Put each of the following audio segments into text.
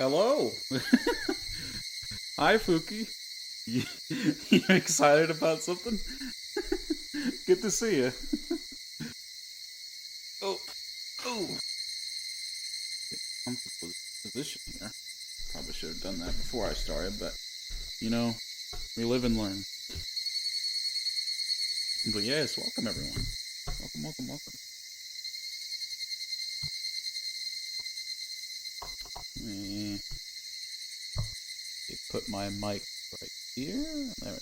Hello. Hi, Fuki. You, you excited about something? Good to see you. Oh, oh. Comfortable position here. Probably should have done that before I started, but you know, we live and learn. But yes, welcome everyone. Welcome, welcome, welcome. Let me put my mic right here. There.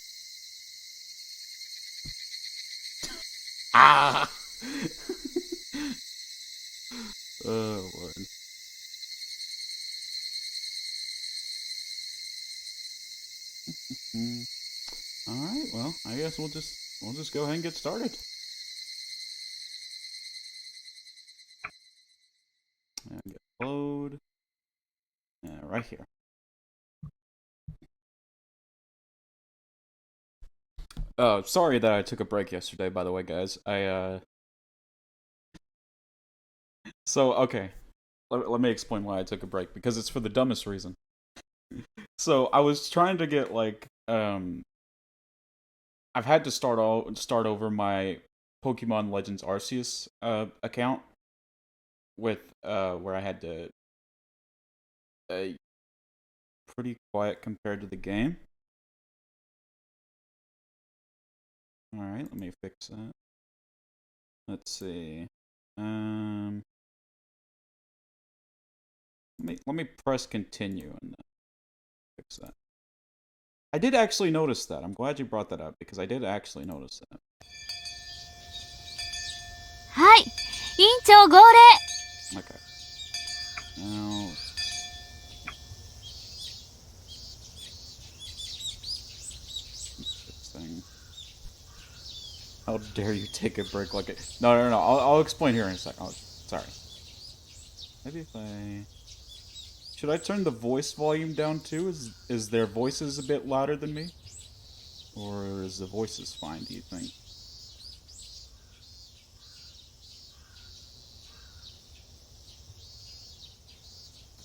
Ah! Oh, Lord. All right. Well, I guess we'll just go ahead and get started. And get load. Right here. Sorry that I took a break yesterday. By the way, guys, So okay, let me explain why I took a break because it's for the dumbest reason. So I was trying to get I've had to start over my Pokemon Legends Arceus account with where I had to uh pretty quiet compared to the game. All right, let me fix that. Let's see. Um, let me press continue and fix that. I did actually notice that. I'm glad you brought that up because I did actually notice that. はい、委員長号令。 Okay. Now, this thing. How dare you take a break like it? No, no, no. I'll explain here in a second. Sorry. Maybe if I should I turn the voice volume down too? Is their voices a bit louder than me, or is the voices fine? Do you think?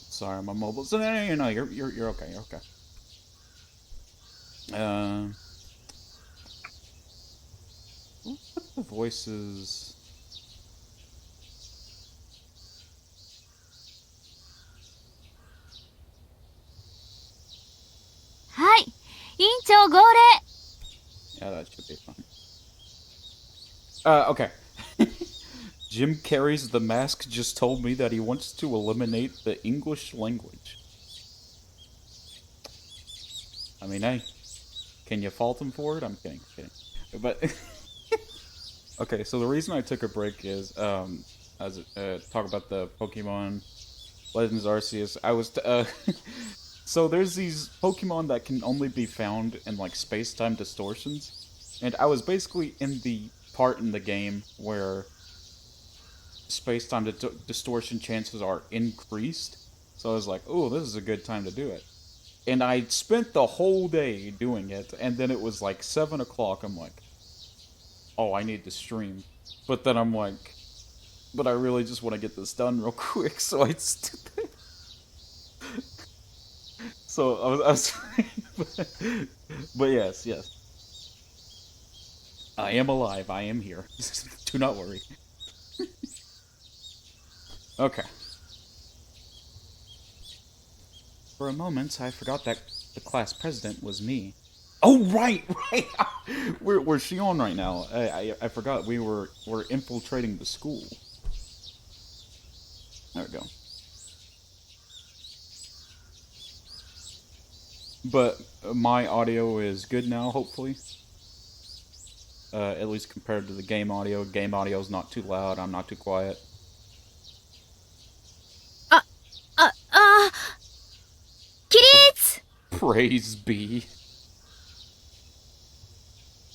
Sorry, my mobile. So no, you're okay. You're okay. Um, what the voices? はい、委員長号令。 Yeah, that should be fine. Okay. Jim Carrey's The Mask just told me that he wants to eliminate the English language. I mean, hey, can you fault him for it? I'm kidding. But okay, so the reason I took a break is as talk about the Pokemon Legends Arceus. So there's these Pokemon that can only be found in like space-time distortions, and I was basically in the part in the game where space-time distortion chances are increased. So I was like, "Oh, this is a good time to do it." And I spent the whole day doing it, and then it was like 7 o'clock. I'm like, "Oh, I need to stream," but then I'm like, "But I really just want to get this done real quick," so I stood there. So but yes, yes, I am alive. I am here. Do not worry. Okay. For a moment, I forgot that the class president was me. Oh right, right. Where's she on right now? I forgot we're infiltrating the school. There we go. But my audio is good now, hopefully. At least compared to the game audio. Game audio is not too loud. I'm not too quiet. 起立。 Praise be.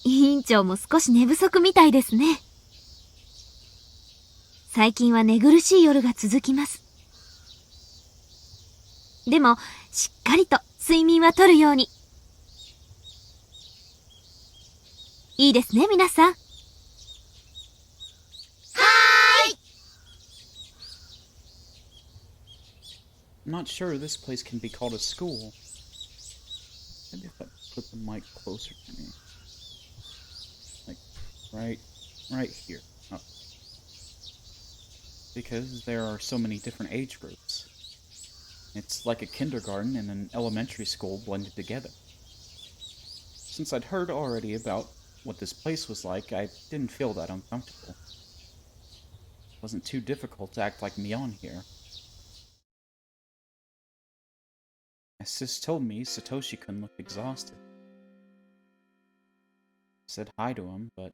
委員長も少し寝不足みたいですね。最近は寝苦しい夜が続きます。でも、しっかりと睡眠はとるように。いいですね、皆さん。はーい。I'm not sure this place can be called a school. Maybe if I put the mic closer to me. Like, right here. Oh. Because there are so many different age groups. It's like a kindergarten and an elementary school blended together. Since I'd heard already about what this place was like, I didn't feel that uncomfortable. It wasn't too difficult to act like Mion here. As Sis told me, Satoshi-kun looked exhausted. I said hi to him, but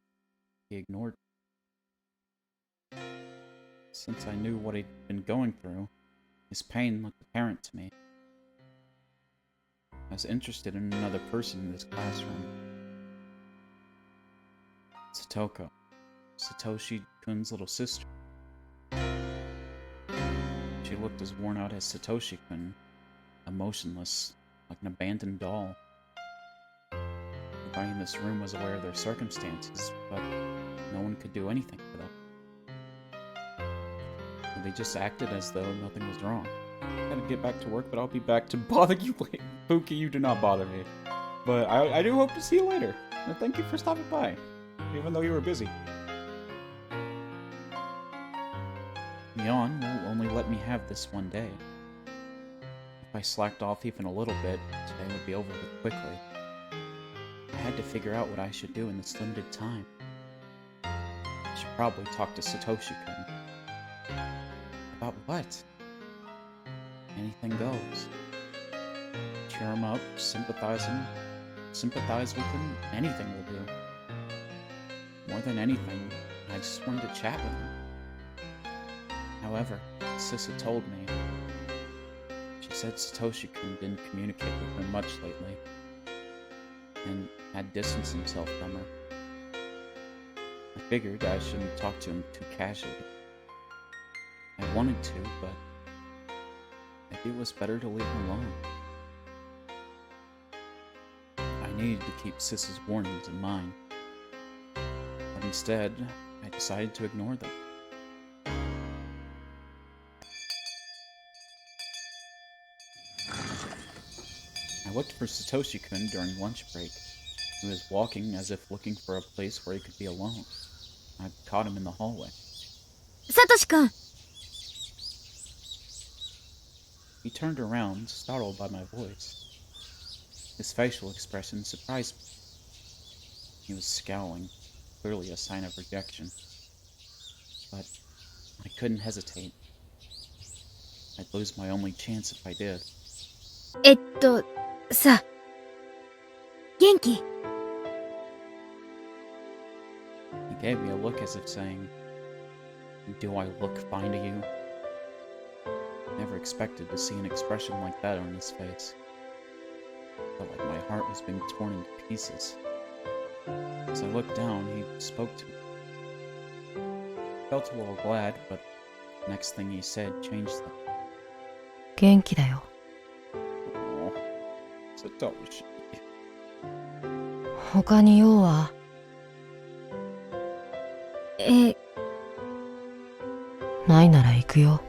he ignored me. Since I knew what he'd been going through, his pain looked apparent to me. I was interested in another person in this classroom. Satoko, Satoshi-kun's little sister. She looked as worn out as Satoshi-kun, emotionless, like an abandoned doll. Everybody in this room was aware of their circumstances, but no one could do anything for them. They just acted as though nothing was wrong. I gotta get back to work, but I'll be back to bother you later. Pookie, you do not bother me. But I do hope to see you later. And thank you for stopping by, even though you were busy. Mion will only let me have this one day. If I slacked off even a little bit, today would be over with quickly. I had to figure out what I should do in this limited time. I should probably talk to Satoshi-kun. About what? Anything goes. Cheer him up, sympathize with him, anything will do. More than anything, I just wanted to chat with him. However, Sissa told me. She said Satoshi-kun didn't communicate with her much lately, and had distanced himself from her. I figured I shouldn't talk to him too casually. I wanted to, but maybe it was better to leave him alone. I needed to keep Sis's warnings in mind, but instead, I decided to ignore them. I looked for Satoshi-kun during lunch break. He was walking as if looking for a place where he could be alone. I caught him in the hallway. Satoshi-kun! He turned around, startled by my voice. His facial expression surprised me. He was scowling, clearly a sign of rejection. But I couldn't hesitate. I'd lose my only chance if I did. さ、元気？ He gave me a look as if saying, "Do I look fine to you?" Never expected to see an expression like that on his face. Felt like my heart was being torn into pieces. As I looked down, he spoke to me. Felt a little glad, but the next thing he said changed them. 元気だよ。 Oh, Satoshi. 他に用は？ないなら行くよ。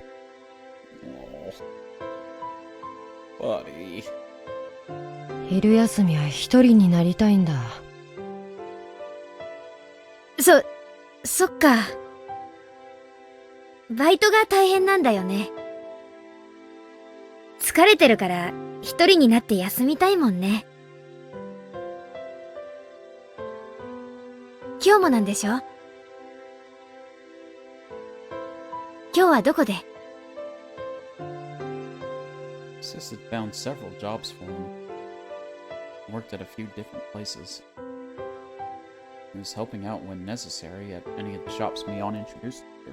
Oh, buddy. 昼休みは一人になりたいんだ。そっか。バイトが大変なんだよね。疲れてるから一人になって休みたいもんね。今日もなんでしょ？今日はどこで？ Sis had found several jobs for him. Worked at a few different places. He was helping out when necessary at any of the shops Mion introduced him to.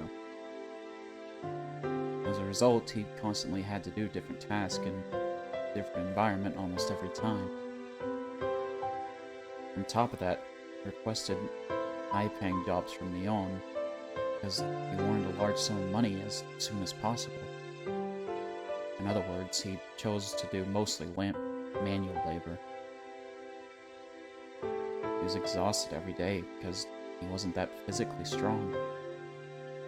As a result, he constantly had to do different tasks in a different environment almost every time. On top of that, he requested high-paying jobs from Mion because he wanted a large sum of money as soon as possible. In other words, he chose to do mostly manual labor. He was exhausted every day because he wasn't that physically strong.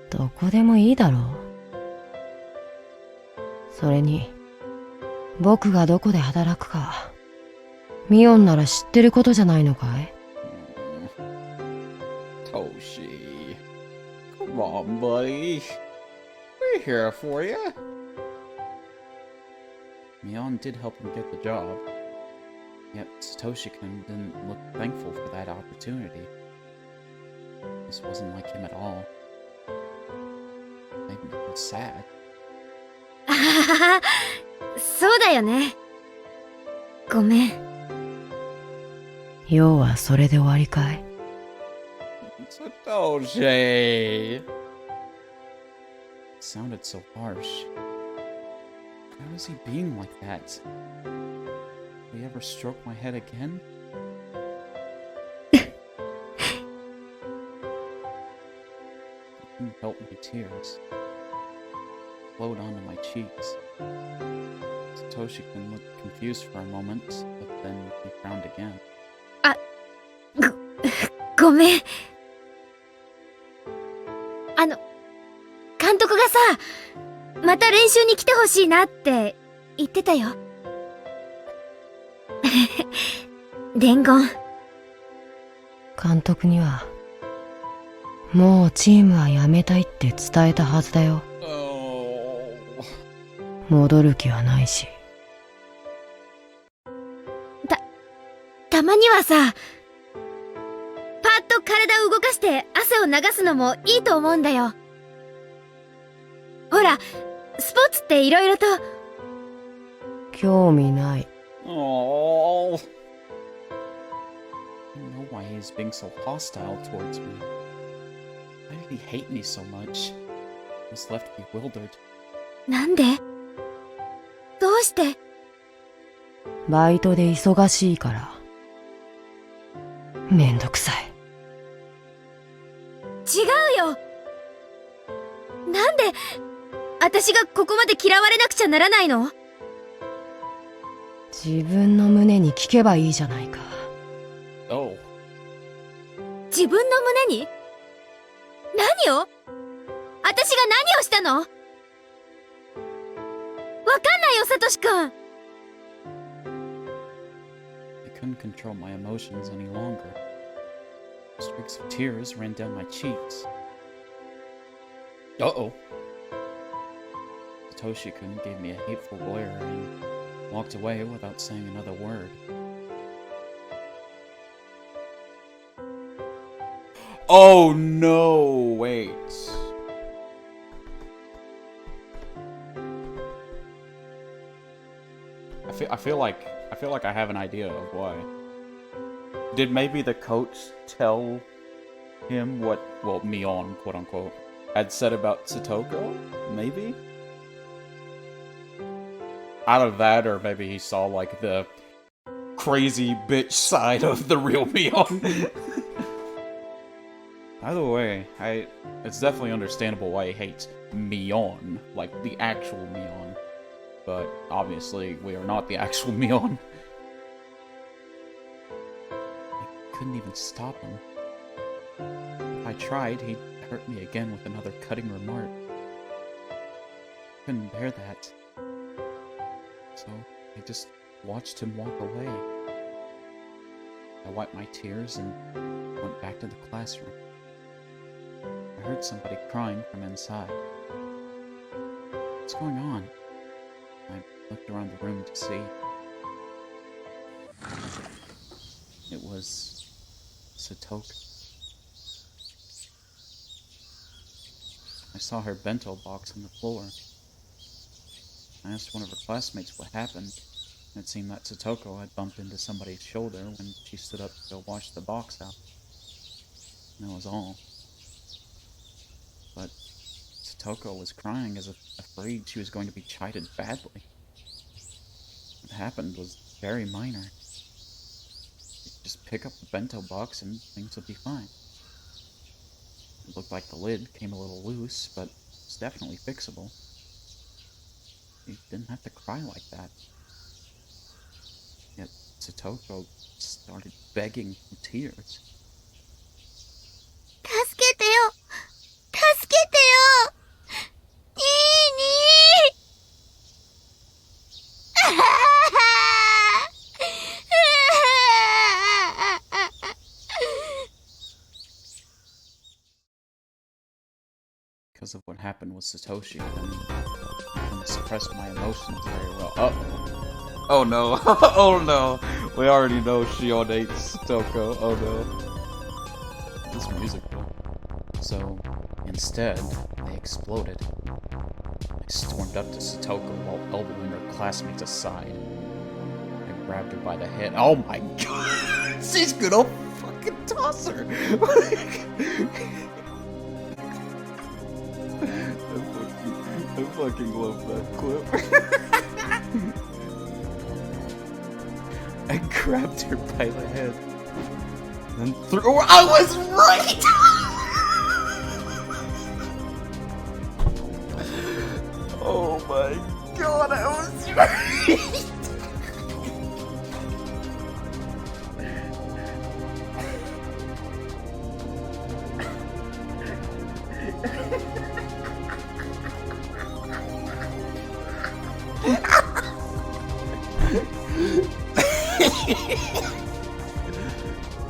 どこでもいいだろう。それに僕がどこで働くか、ミオンなら知ってることじゃないのかい？ Toshi. Come on, buddy. We're here for you. Mion did help him get the job. Yet Satoshi-kun didn't look thankful for that opportunity. This wasn't like him at all. Made me feel sad. あはは、そうだよね。ごめん。要はそれで終わりかい？ Satoshi! It sounded so harsh. Why was he being like that? Will he ever stroke my head again? I couldn't help my tears. Flowed onto my cheeks. Satoshi-kun looked confused for a moment, but then he frowned again. ごめん。監督がさ、また練習に来てほしいなって言ってたよ。伝言。監督には、もうチームは辞めたいって伝えたはずだよ。戻る気はないし。たまにはさ、パッと体を動かして汗を流すのもいいと思うんだよ。ほら、スポーツって色々と。興味ない。Oh. I don't know why he's being so hostile towards me. Why did he hate me so much? I was left bewildered. なんで？どうして？バイトで忙しいから。めんどくさい。違うよ。なんで私がここまで嫌われなくちゃならないの？自分の胸に聞けばいいじゃないか。Oh. 自分の胸に？何を？私が何をしたの？わかんないよ、サトシくん。I couldn't control my emotions any longer. Streaks of tears ran down my cheeks. Uh-oh. Satoshi-kun gave me a hateful glare and walked away without saying another word. Oh no! Wait. I feel like I have an idea of why. Did maybe the coach tell him what, well, Mion, quote unquote, had said about Satoko? Maybe? Out of that, or maybe he saw, like, the crazy bitch side of the real Mion. Either way, it's definitely understandable why he hates Mion, like the actual Mion. But obviously, we are not the actual Mion. I couldn't even stop him. If I tried, he'd hurt me again with another cutting remark. Couldn't bear that. So I just watched him walk away. I wiped my tears and went back to the classroom. I heard somebody crying from inside. What's going on? I looked around the room to see. It was Satoko. I saw her bento box on the floor. I asked one of her classmates what happened, and it seemed that Satoko had bumped into somebody's shoulder when she stood up to go wash the box out. And that was all. But Satoko was crying as if afraid she was going to be chided badly. What happened was very minor. She'd just pick up the bento box and things would be fine. It looked like the lid came a little loose, but it's definitely fixable. She didn't have to cry like that. Yet Satoko started begging in tears. 助けてよ！助けてよ！ニーニー！ because of what happened with Satoshi, then I can suppress my emotions very well. Oh no. Oh no. We already know Shion ate Satoko. Oh no. This music though. So, instead, they exploded. I stormed up to Satoko while elbowing her classmates aside. I grabbed her by the head. Oh my god! She's gonna fucking toss her! I fucking love that clip. I grabbed her by the head. Then threw her. I was right! Oh my god, I was right!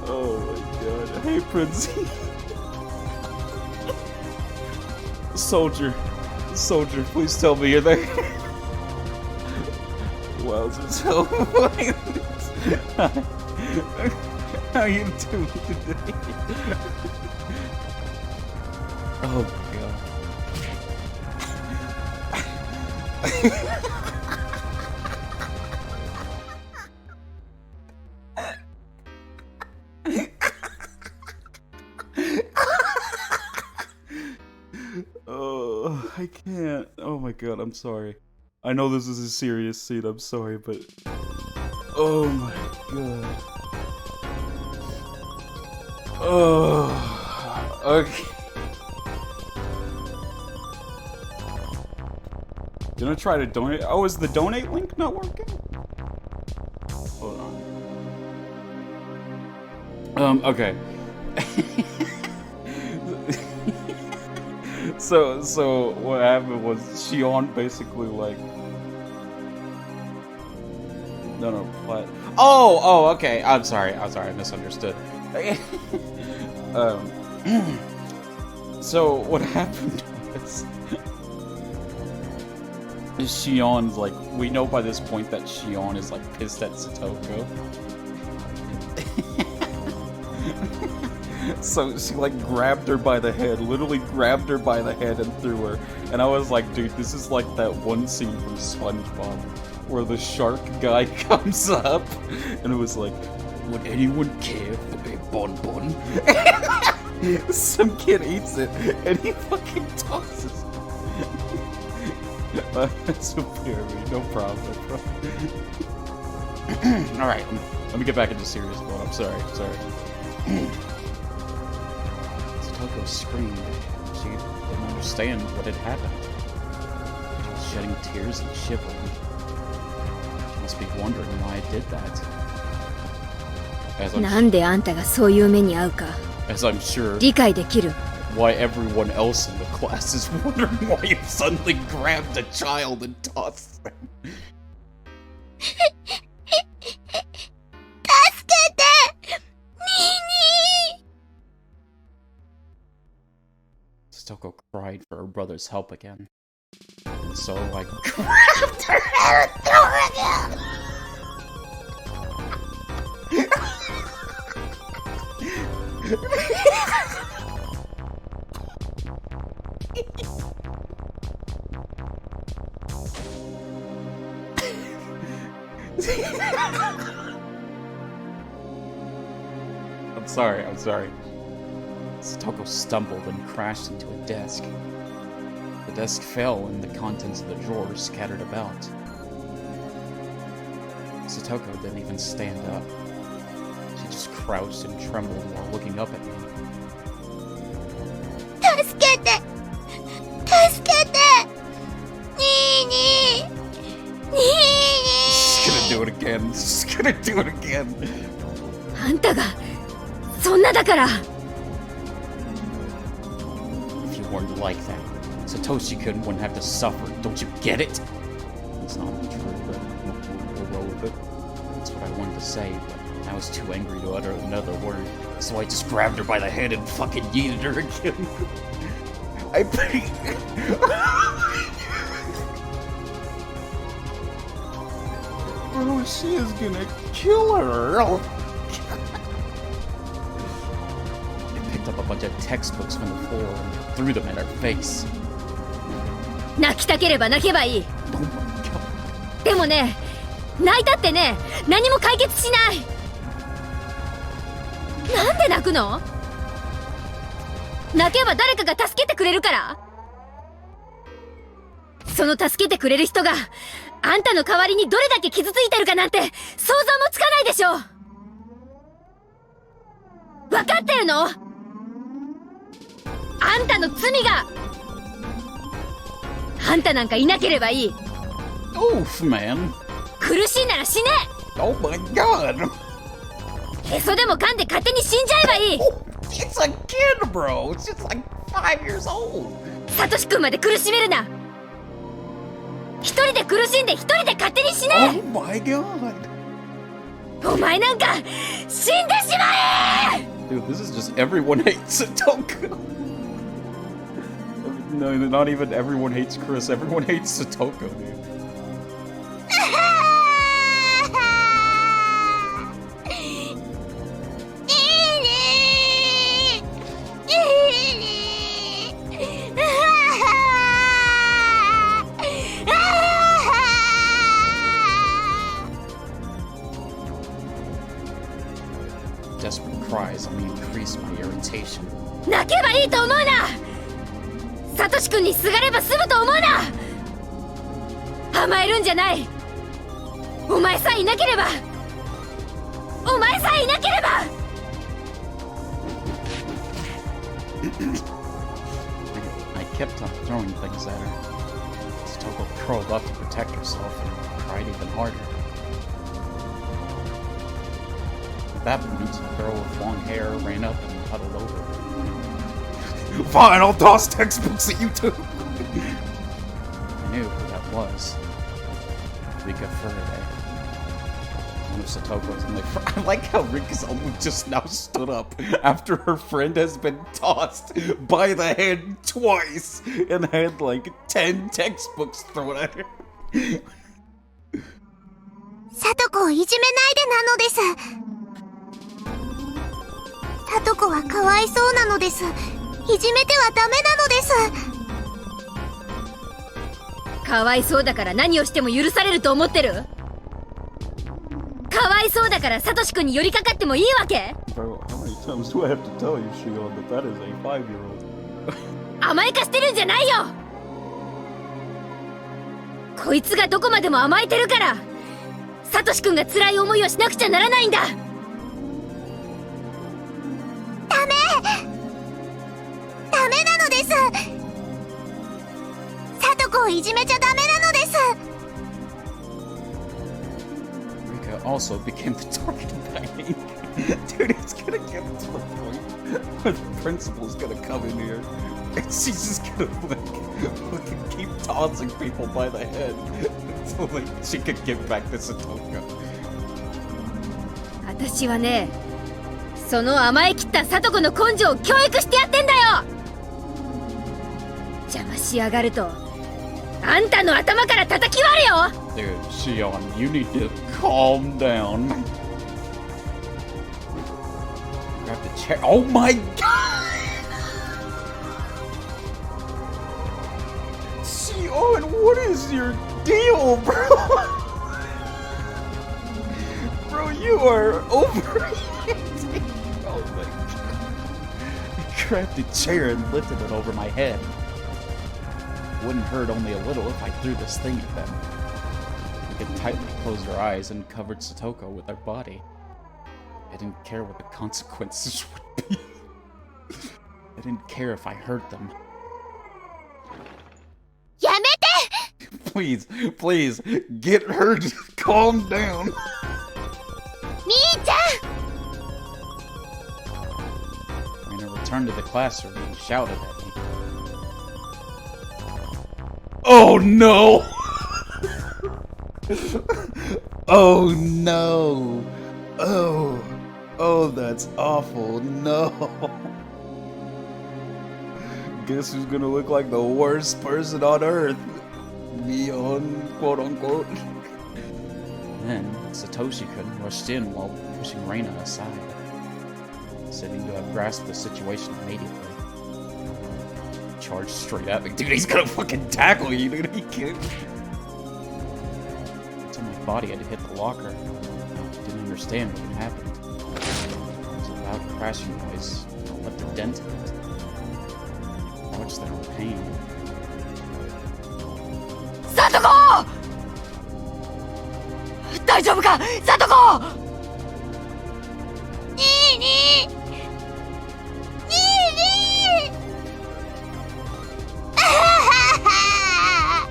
Oh my god. Hey, Princey. Soldier, please tell me you're there. Wow, this is so funny. How you doing today? Oh my god. Oh, I can't. Oh my god, I'm sorry. I know this is a serious scene, I'm sorry, but... Oh my god. Oh, okay. Gonna try to donate. Oh, is the donate link not working? Hold on. Okay. So what happened was Shion basically like... No, what? Oh, okay. I'm sorry, I misunderstood. So what happened was... Shion's like, we know by this point that Shion is like pissed at Satoko. So she like grabbed her by the head, literally grabbed her by the head and threw her. And I was like, dude, this is like that one scene from SpongeBob where the shark guy comes up and it was like, would anyone care for a bonbon? Some kid eats it and he fucking tosses it. That's a pyramid, no problem, bro. Alright, let me get back into serious mode. I'm sorry. Satoko screamed. She didn't understand what had happened. She was shedding tears and shivering. She must be wondering why I did that. As I'm sure why everyone else in the class is wondering why you suddenly grabbed a child and tossed them. Satoko cried for her brother's help again. And so I grabbed her hair and threw her again! I'm sorry. Satoko stumbled and crashed into a desk. The desk fell and the contents of the drawers scattered about. Satoko didn't even stand up. She just crouched and trembled while looking up at me. She's gonna do it again. If you weren't like that, Satoshi-kun wouldn't have to suffer. Don't you get it? It's not true, but we'll roll with it. That's what I wanted to say, but I was too angry to utter another word, so I just grabbed her by the head and fucking yeeted her again. Bro, she is gonna kill her. They picked up a bunch of textbooks from the floor and threw them at her face. 泣きたければ泣けばいい。 Oh my god. でもね、泣いたってね、何も解決しない。なんで泣くの？泣けば誰かが助けてくれるから。その助けてくれる人があんたの代わりにどれだけ傷ついてるかなんて想像もつかないでしょ。分かってるの？あんたの罪が。あんたなんかいなければいい。 Oof, man. 苦しいなら死ね。 Oh my god. へそでも噛んで勝手に死んじゃえばいい。 It's a kid, bro. It's just like 5 years old. サトシ君まで苦しめるな。一人で苦しんで一人で勝手に死ね。 Oh my god. お前なんか死んでしまえ。 Dude, this is just everyone hates Satoko. No, not even everyone hates Chris. Everyone hates Satoko, dude. Desperate cries only increase my irritation. 泣けばいいと思うな。サトシ君にすがれば済むと思うな。甘えるんじゃない。お前さえいなければ。お前さえいなければ。 I kept on throwing things at her. Satoko curled up to protect herself and cried even harder. At that point, the girl with long hair ran up and huddled over. Fine, I'll toss textbooks at you too. I knew who that was. Rika Faraday. One of Satoko's only I like how Rika's almost just now stood up after her friend has been tossed by the head twice and had like 10 textbooks thrown at her. サトコをいじめないでなのです。サトコはかわいそうなのです。いじめてはダメなのです。かわいそうだから何をしても許されると思ってる？かわいそうだからサトシ君に寄りかかってもいいわけ？ Bro, how many times do I have to tell you, Shion, that that is a 5-year-old? 甘やかしてるんじゃないよ。こいつがどこまでも甘えてるからサトシ君が辛い思いをしなくちゃならないんだ。ダメなのです。サトコをいじめちゃダメなのです。 Rika also became the target of that hate. Dude, it's gonna get to the point where the principal's gonna come in here and she's just gonna like keep tossing people by the head until like she could get back to Satoko. 私はね、その甘えきったサトコの根性を教育してやってんだよ。邪魔しやがるとあんたの頭から叩き割るよ。 Dude, Shion, you need to calm down. Grab the chair. Oh my god! Shion, what is your deal, bro? Bro, you are overreacting. Oh my god. I grabbed the chair and lifted it over my head. Wouldn't hurt only a little if I threw this thing at them. Rika tightly closed her eyes and covered Satoko with her body. I didn't care what the consequences would be. I didn't care if I hurt them. やめて。 Please, please, get her to calm down. みーちゃん。 Raina returned to the classroom and shouted at me. Oh no! Oh no! Oh, that's awful. No! Guess who's gonna look like the worst person on earth? Me on quote unquote. Then Satoshi-kun rushed in while pushing Reina aside, seeming to have grasped the situation immediately. Charged straight at me. Dude, he's gonna fucking tackle you, dude. He can't. Until my body had to hit the locker. I didn't understand what had happened. It was a loud crashing noise. I left a dent in it. I watched that in pain. Satoko! 大丈夫かサトコ！ニーニーニーニーあはは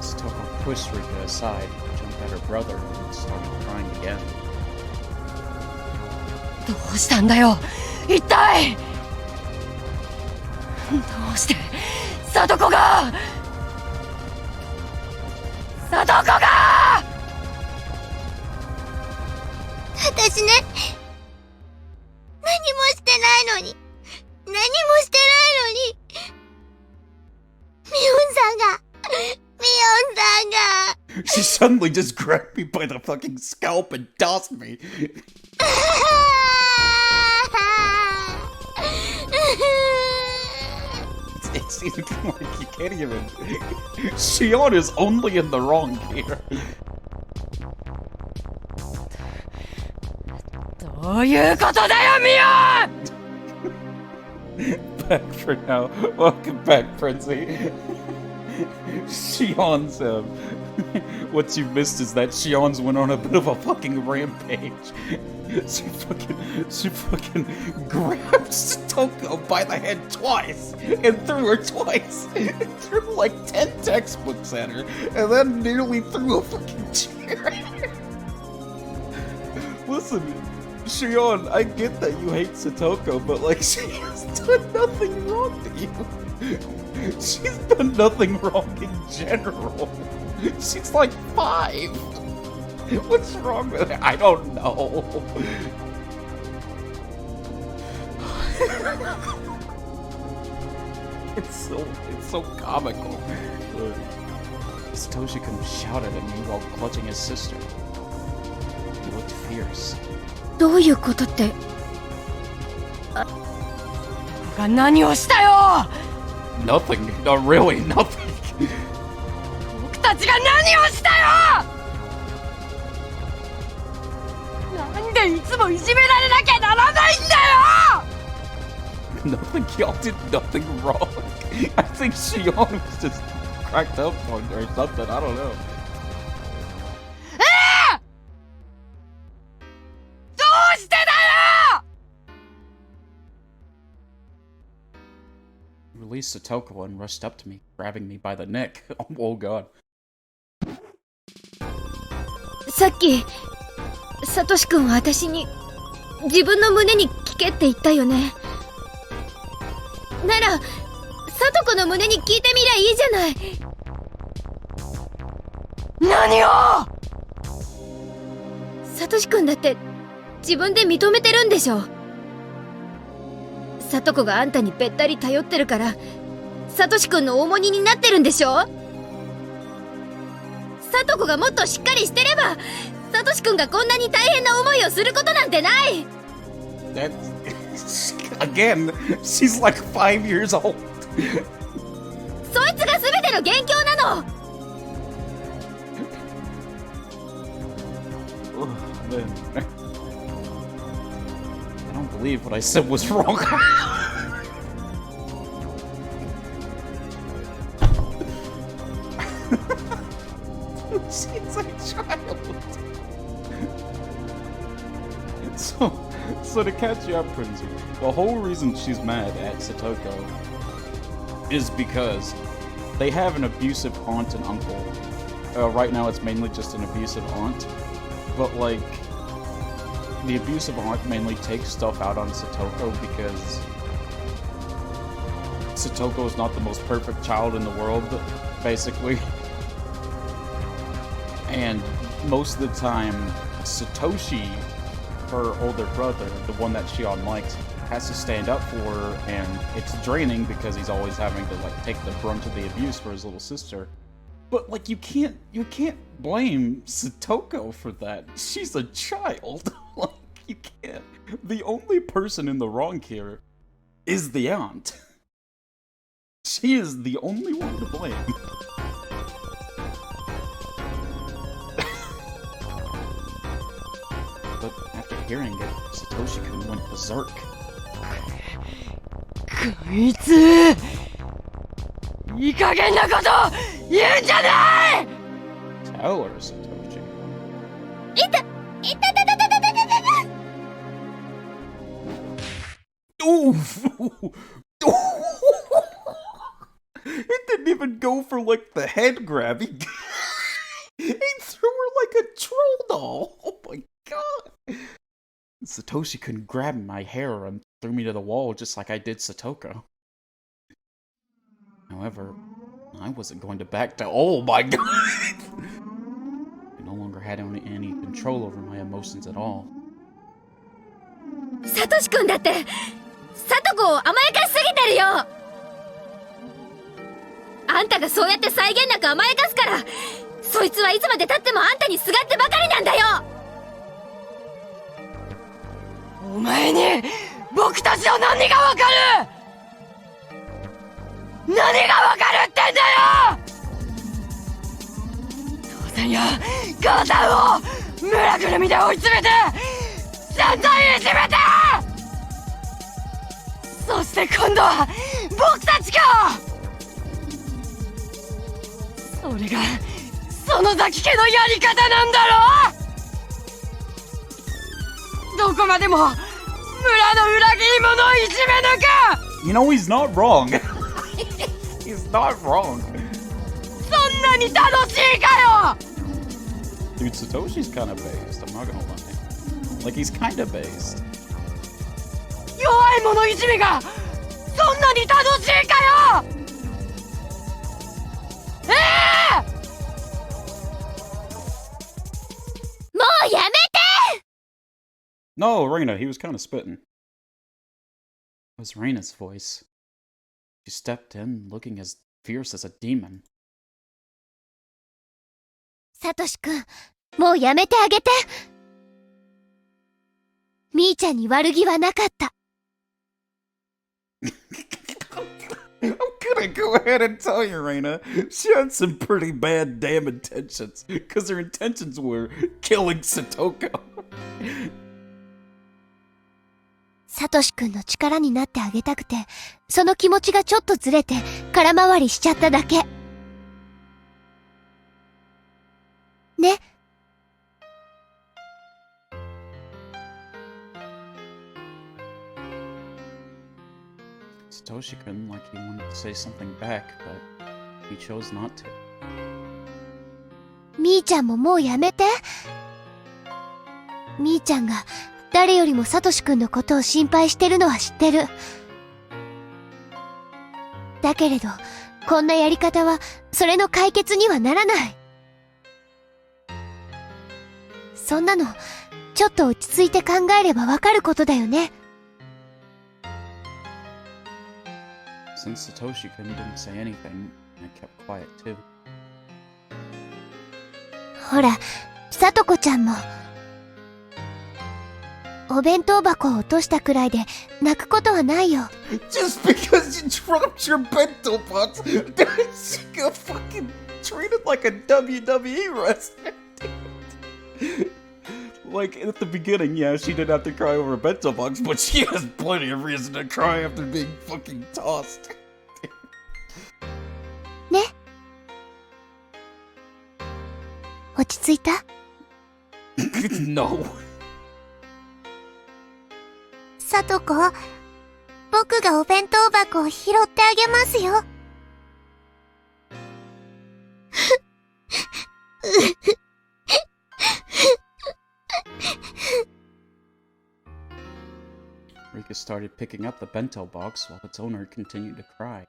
Satoko pushed Rika aside, jumped at her brother, and started crying again. どうしたんだよ一体どうしてサトコが私ね、何もしてないのにミオンさんが She suddenly just grabbed me by the fucking scalp and tossed me. It seems like you can't even. Shion is only in the wrong here. どういうことだよミオン Back for now. Welcome back, Frenzy. Shion's what you missed is that Shion's went on a bit of a fucking rampage. She fucking grabbed Satoko by the head twice and threw her twice. Threw like 10 textbooks at her and then nearly threw a fucking chair at her. Listen, Shion, I get that you hate Satoko, but like she has done nothing wrong to you. She's done nothing wrong in general. She's like 5. What's wrong with her? I don't know. It's so comical. Satoshi-kun shouted at me while clutching his sister. He looked fierce. どういうことって。が何をしたよ Nothing. No, really, nothing. 僕たちが何をしたよなんでいつもいじめられなきゃならないんだよ Nothing. Y'all did nothing wrong. I think Shion was just cracked up on her or something. I don't know. どうしてだよ Released Satoko and rushed up to me, grabbing me by the neck. Oh god. さっきサトシ君は私に自分の胸に聞けって言ったよね。ならサトコの胸に聞いてみりゃいいじゃない。何をサトシ君だって自分で認めてるんでしょ。サトコがあんたにべったり頼ってるからサトシ君の重荷になってるんでしょ。サトコがもっとしっかりしてればサトシ君がこんなに大変な思いをすることなんてない。 Again, she's like 5 years old. そいつが全ての元凶なの。Oh, man. I don't believe what I said was wrong. She's a child. So to catch you up, Prinzy, the whole reason she's mad at Satoko is because they have an abusive aunt and uncle. Right now it's mainly just an abusive aunt, but like the abusive aunt mainly takes stuff out on Satoko because Satoko is not the most perfect child in the world, basically. And most of the time, Satoshi, her older brother, the one that Shion likes, has to stand up for her, and it's draining because he's always having to like take the brunt of the abuse for his little sister. But like you can't blame Satoko for that. She's a child. Like you can't. The only person in the wrong here is the aunt. She is the only one to blame. But after hearing it, Satoshi-kun went berserk. こいついい加減なこと言うんじゃない Tell her, Satoshi. いたたたたたたたた Oof! It didn't even go for like the head grab. He threw her like a troll doll. Oh my god! Satoshi couldn't grab my hair and threw me to the wall just like I did Satoko. However, I wasn't going to back down. Oh my god! I no longer had any control over my emotions at all. サトシ君だってサトコを甘やかしすぎてるよ。あんたがそうやって際限なく甘やかすから、そいつはいつまで経ってもあんたにすがってばかりなんだよ。お前に僕たちの何がわかる何がわかるってんだよ当然や母さんを村ぐるみで追い詰めて散々いじめてそして今度は僕たちかそれが園崎家のやり方なんだろどこまでも村の裏切り者をいじめ抜く You know, he's not wrong. He's not wrong. そんなに楽しいかよ Dude, Satoshi's kind of based, I'm not gonna lie. Like, he's kind of based. 弱い者いじめがそんなに楽しいかよもうやめて No, Reina, he was kind of spitting. It was Reina's voice. She stepped in, looking as fierce as a demon. サトシ君、もうやめてあげて。みーちゃんに悪気はなかった。I'm gonna go ahead and tell you, Reina, she had some pretty bad damn intentions, because her intentions were killing Satoko. サトシ君の力になってあげたくて、その気持ちがちょっとずれて空回りしちゃっただけ。ね。Satoshi-kun, like he wanted to say something back, but he chose not to. みーちゃんももうやめて。みーちゃんが誰よりもサトシ君のことを心配してるのは知ってる。だけれど、こんなやり方はそれの解決にはならない。そんなの、ちょっと落ち着いて考えればわかることだよね。Since Satoshi-kun didn't say anything, I kept quiet too. ほら、さとこちゃんも。お弁当箱を落としたくらいで泣くことはないよ。Just because you dropped your bento box, she got fucking treated like a WWE wrestler. Like, at the beginning, yeah, she didn't have to cry over a bento box, but she has plenty of reason to cry after being fucking tossed. ね。落ち着いた？ No. さとこ、僕がお弁当箱を拾ってあげますよ。Rika started picking up the bento box while its owner continued to cry.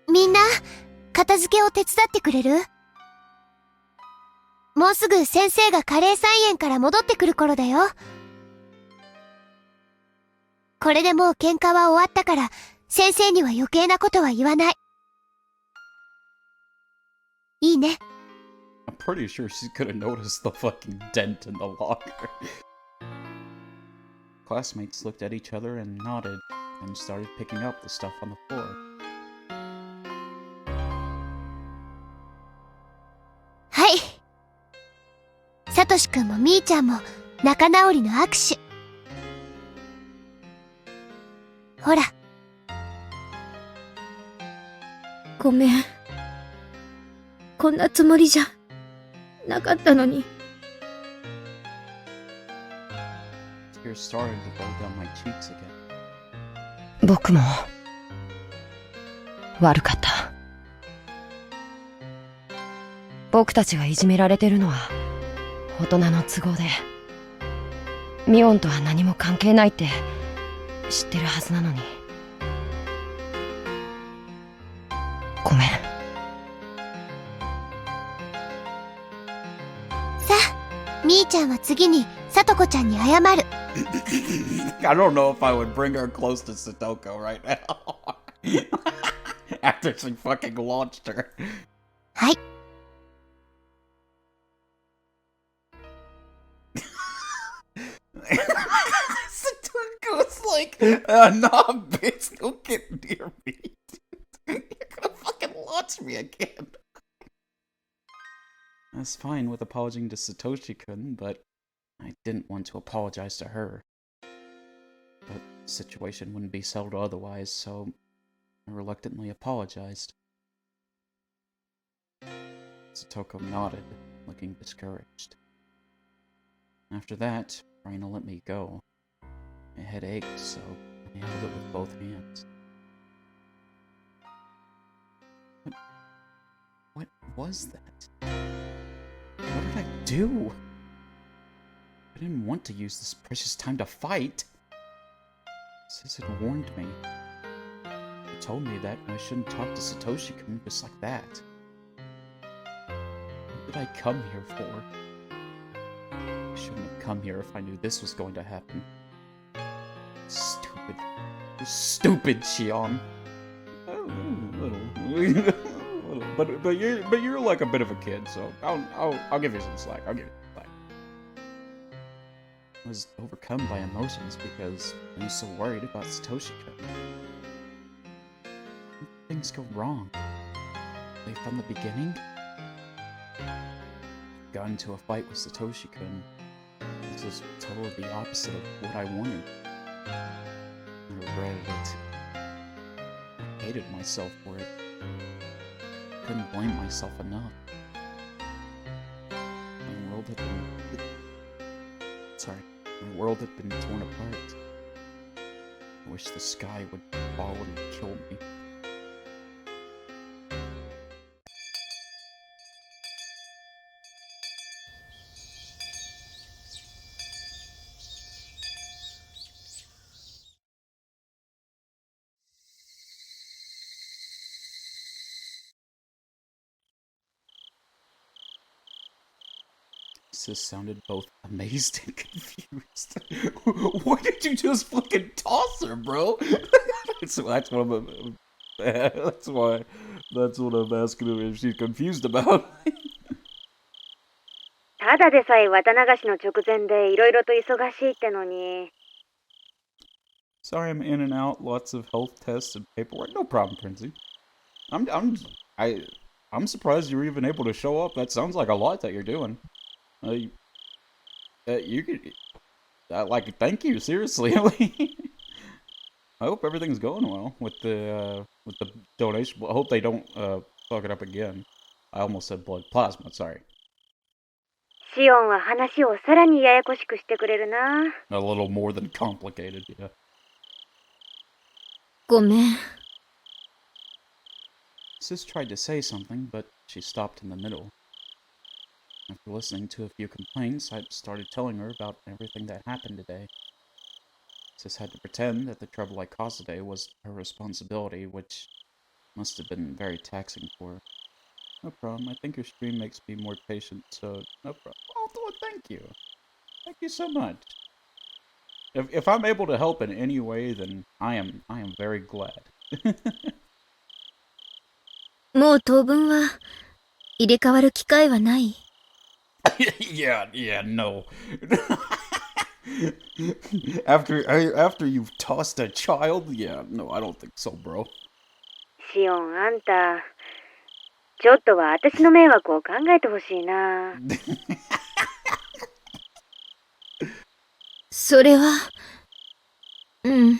みんな、片付けを手伝ってくれる？もうすぐ先生がカレー菜園から戻ってくる頃だよ。これでもう喧嘩は終わったから、先生には余計なことは言わない。いいね。I'm pretty sure she's gonna notice the fucking dent in the locker. Classmates looked at each other and nodded, and started picking up the stuff on the floor. はい。サトシくんもみーちゃんも仲直りの握手。ほら。ごめん。こんなつもりじゃなかったのに。Tears started to roll down my cheeks again. 僕も悪かった。僕たちがいじめられてるのは大人の都合で、ミオンとは何も関係ないって知ってるはずなのに。ごめん。さあ、みーちゃんは次にさとこちゃんに謝る。I don't know if I would bring her close to Satoko right now. After she fucking launched her. はい。Satoko's like, nah, bitch, don't get near me. You're gonna fucking launch me again. I was fine with apologizing to Satoshi-kun, but I didn't want to apologize to her. But the situation wouldn't be settled otherwise, so I reluctantly apologized. Satoko nodded, looking discouraged. After that, Raina let me go. My head ached, so I held it with both hands. What was that? What did I do? I didn't want to use this precious time to fight. Sis had warned me. He told me that I shouldn't talk to Satoshi-kun just like that. What did I come here for? I shouldn't have come here if I knew this was going to happen. Stupid. Stupid, Shion. Little. But you're like a bit of a kid, so I'll give you some slack. I'll give you some slack. I was overcome by emotions because I was so worried about Satoshi-kun. Things go wrong. Like from the beginning, got into a fight with Satoshi-kun. This was totally the opposite of what I wanted. I regretted it. I hated myself for it. Couldn't blame myself enough. My world had been torn apart. I wish the sky would fall and kill me. Sis sounded both amazed and confused. Why did you just fucking toss her, bro? that's what I'm that's what I'm asking her if she's confused about. ただでさえ綿流しの直前でいろいろと忙しいってのに。 Sorry, I'm in and out. Lots of health tests and paperwork. No problem, Princey. I'm surprised you were even able to show up. That sounds like a lot that you're doing. You could, thank you, seriously. I hope everything's going well with the donation. I hope they don't fuck it up again. I almost said blood plasma. Sorry. シオンは話をさらにややこしくしてくれるな。 A little more than complicated, yeah. ごめん。Sis tried to say something, but she stopped in the middle. After listening to a few complaints, I started telling her about everything that happened today. Sis had to pretend that the trouble I caused today was her responsibility, which must have been very taxing for her. No problem. I think your stream makes me more patient, so no problem. Oh, thank you. Thank you so much. If I'm able to help in any way, then I am very glad. もう当分は入れ替わる機会はない。yeah, no. after you've tossed a child, yeah, no, I don't think so, bro. シオン、あんた、ちょっとは私の迷惑を考えてほしいな。それは、うん。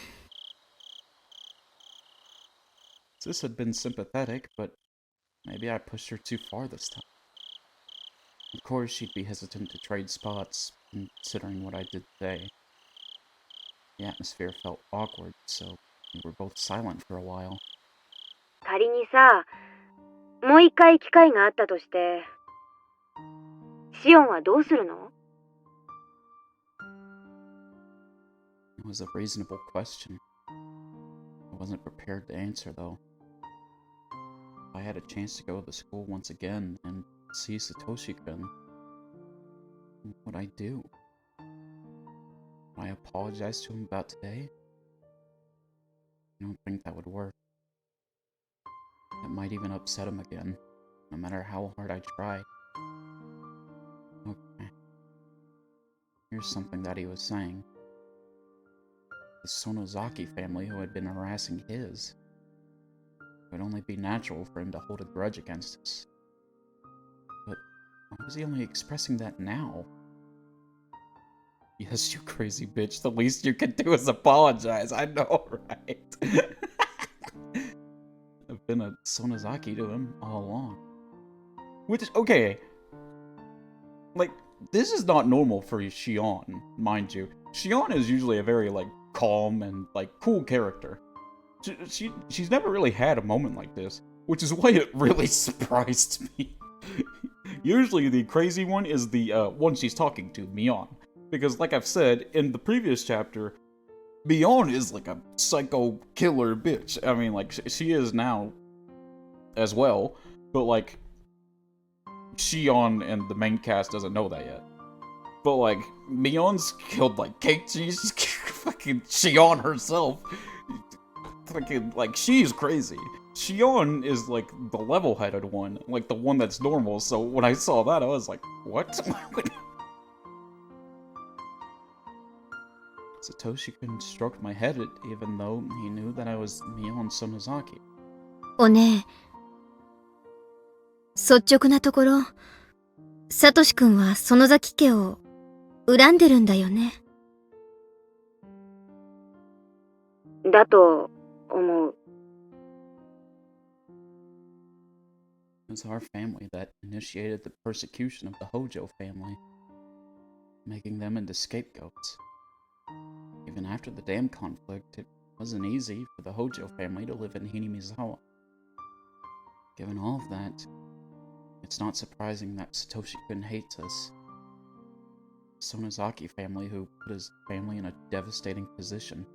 Sis had been sympathetic, but maybe I pushed her too far this time. Of course, she'd be hesitant to trade spots, considering what I did today. The atmosphere felt awkward, so we were both silent for a while. 仮にさ、もう一回機会があったとして、シオンはどうするの？ It was a reasonable question. I wasn't prepared to answer, though. If I had a chance to go to the school once again and see Satoshi-kun, what would I do? Would I apologize to him about today? I don't think that would work. It might even upset him again, no matter how hard I try. Okay. Here's something that he was saying. The Sonozaki family who had been harassing his. It would only be natural for him to hold a grudge against us. But why was he only expressing that now? Yes, you crazy bitch. The least you can do is apologize. I know, right? I've been a Sonozaki to him all along. Which, okay. Like, this is not normal for Shion, mind you. Shion is usually a very, like, calm and, like, cool character. She's never really had a moment like this, which is why it really surprised me. Usually the crazy one is the one she's talking to, Mion. Because like I've said, in the previous chapter, Mion is like a psycho killer bitch. I mean, like, she is now as well, but like, Shion and the main cast doesn't know that yet. But like, Mion's killed like cake cheese, fucking Shion herself. Fucking, like, she's crazy. Shion is, like, the level-headed one. Like, the one that's normal, so when I saw that, I was like, what? Satoshi-kun stroked my head, even though he knew that I was Mion Sonozaki. おねえ、率直なところ、サトシ君は園崎家を恨んでるんだよね。だと思う。It was our family that initiated the persecution of the Hojo family, making them into scapegoats. Even after the dam conflict, it wasn't easy for the Hojo family to live in Hinamizawa. Given all of that, it's not surprising that Satoshi-kun hates us. Sonozaki family who put his family in a devastating position.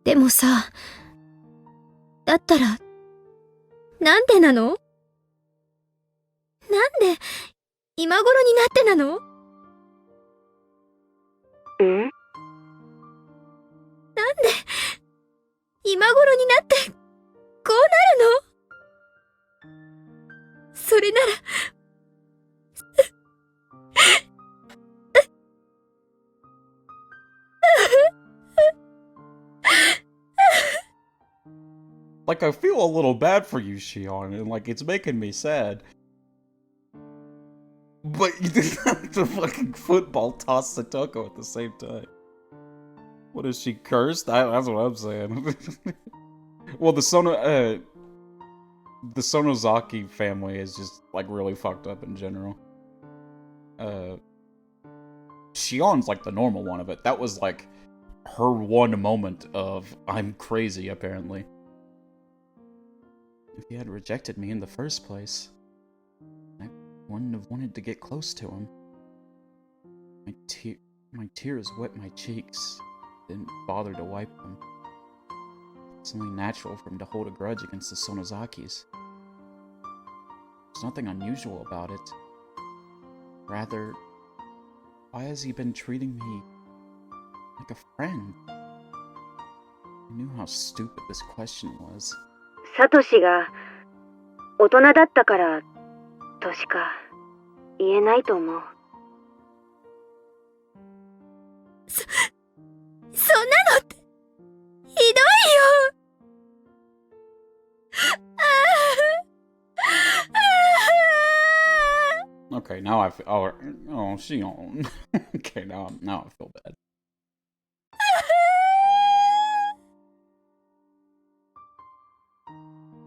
でもさ、だったら、なんでなの？なんで、今頃になってなの？ん？なんで、今頃になって、こうなるの？それなら、Like, I feel a little bad for you, Shion, and like, it's making me sad. But you didn't have to fucking football toss Satoko at the same time. What is she, cursed? That's what I'm saying. Well, the Sonozaki family is just, like, really fucked up in general. Shion's, like, the normal one of it. That was, like, her one moment of, I'm crazy, apparently. If he had rejected me in the first place, I wouldn't have wanted to get close to him. My tears wet my cheeks. Didn't bother to wipe them. It's only natural for him to hold a grudge against the Sonozakis. It's nothing unusual about it. Rather, why has he been treating me like a friend? I knew how stupid this question was. サトシが大人だったからとしか言えないと思う。そんなのってひどいよ。Okay, now I feel. Oh, Shion. Okay, now I feel bad.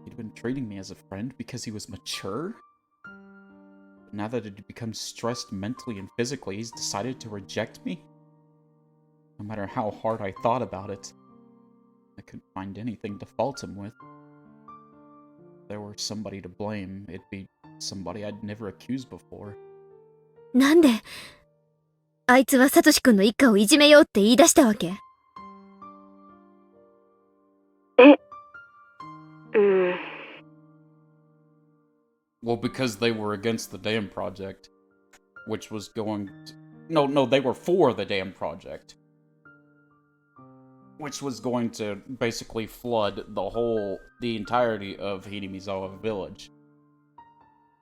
He'd been treating me as a friend because he was mature? But now that he'd become stressed mentally and physically, he's decided to reject me? No matter how hard I thought about it, I couldn't find anything to fault him with. If there were somebody to blame, it'd be somebody I'd never accused before. なんであいつはサトシ君の一家をいじめようって言い出したわけ？Well, because they were against the dam project, which was going to... No, they were for the dam project, which was going to basically flood the entirety of Hinamizawa village.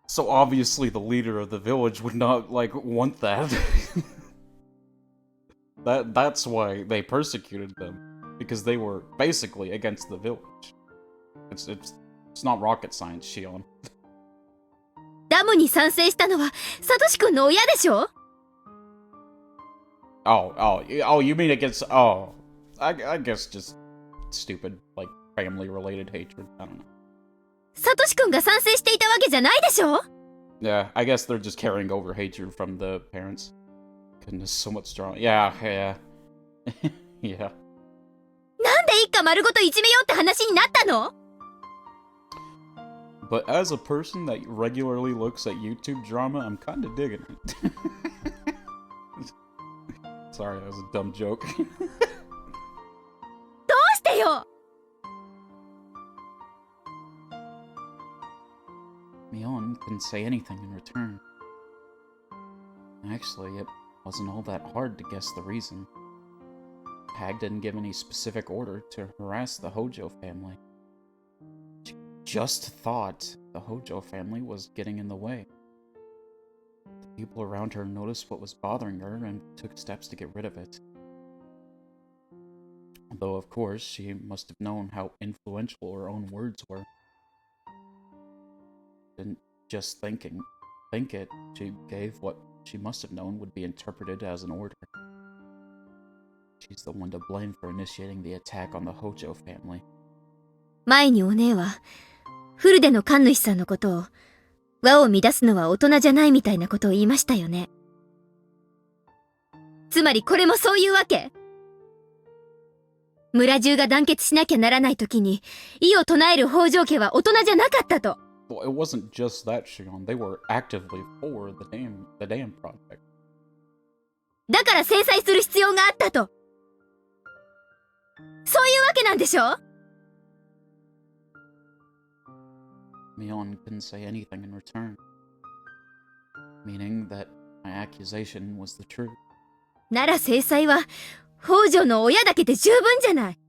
So obviously the leader of the village would not, want that. That's why they persecuted them, because they were basically against the village. It's not rocket science, Shion. ダムに賛成したのはサトシ君の親でしょ？ Oh, you mean against... Oh, I guess just stupid, family-related hatred. I don't know. サトシ君が賛成していたわけじゃないでしょ？ Yeah, I guess they're just carrying over hatred from the parents. Goodness, so much strong. Yeah. Yeah. なんで一家丸ごといじめようって話になったの？ But as a person that regularly looks at YouTube drama, I'm kinda digging it. Sorry, that was a dumb joke. どうしてよ？ Mion couldn't say anything in return. Actually, it wasn't all that hard to guess the reason. Hag didn't give any specific order to harass the Hojo family. She just thought the Hojo family was getting in the way. The people around her noticed what was bothering her and took steps to get rid of it. Though, of course, she must have known how influential her own words were. Didn't just think it, she gave what she must have known would be interpreted as an order. She's the one to blame for initiating the attack on the Hojo family. 前にお姉はフルデの神主さんのことを輪を乱すのは大人じゃないみたいなことを言いましたよね。つまりこれもそういうわけ？村中が団結しなきゃならない時に異を唱える北条家は大人じゃなかったと。Well, it wasn't just that, Shion. They were actively for the dam project. だから制裁する必要があったと。そういうわけなんでしょ？ Mion couldn't say anything in return, meaning that my accusation was the truth. なら制裁は北条の親だけで十分じゃない。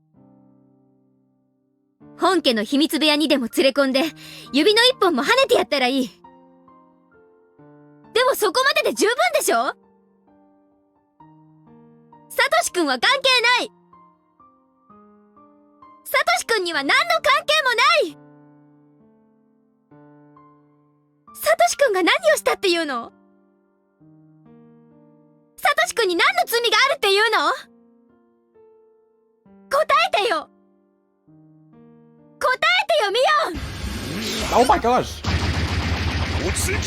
本家の秘密部屋にでも連れ込んで指の一本も跳ねてやったらいい。でもそこまでで十分でしょ？サトシ君は関係ない。サトシ君には何の関係もない。サトシ君が何をしたっていうの？サトシ君に何の罪があるっていうの？答えてよ！答えてよ、ミオン！ Oh my gosh!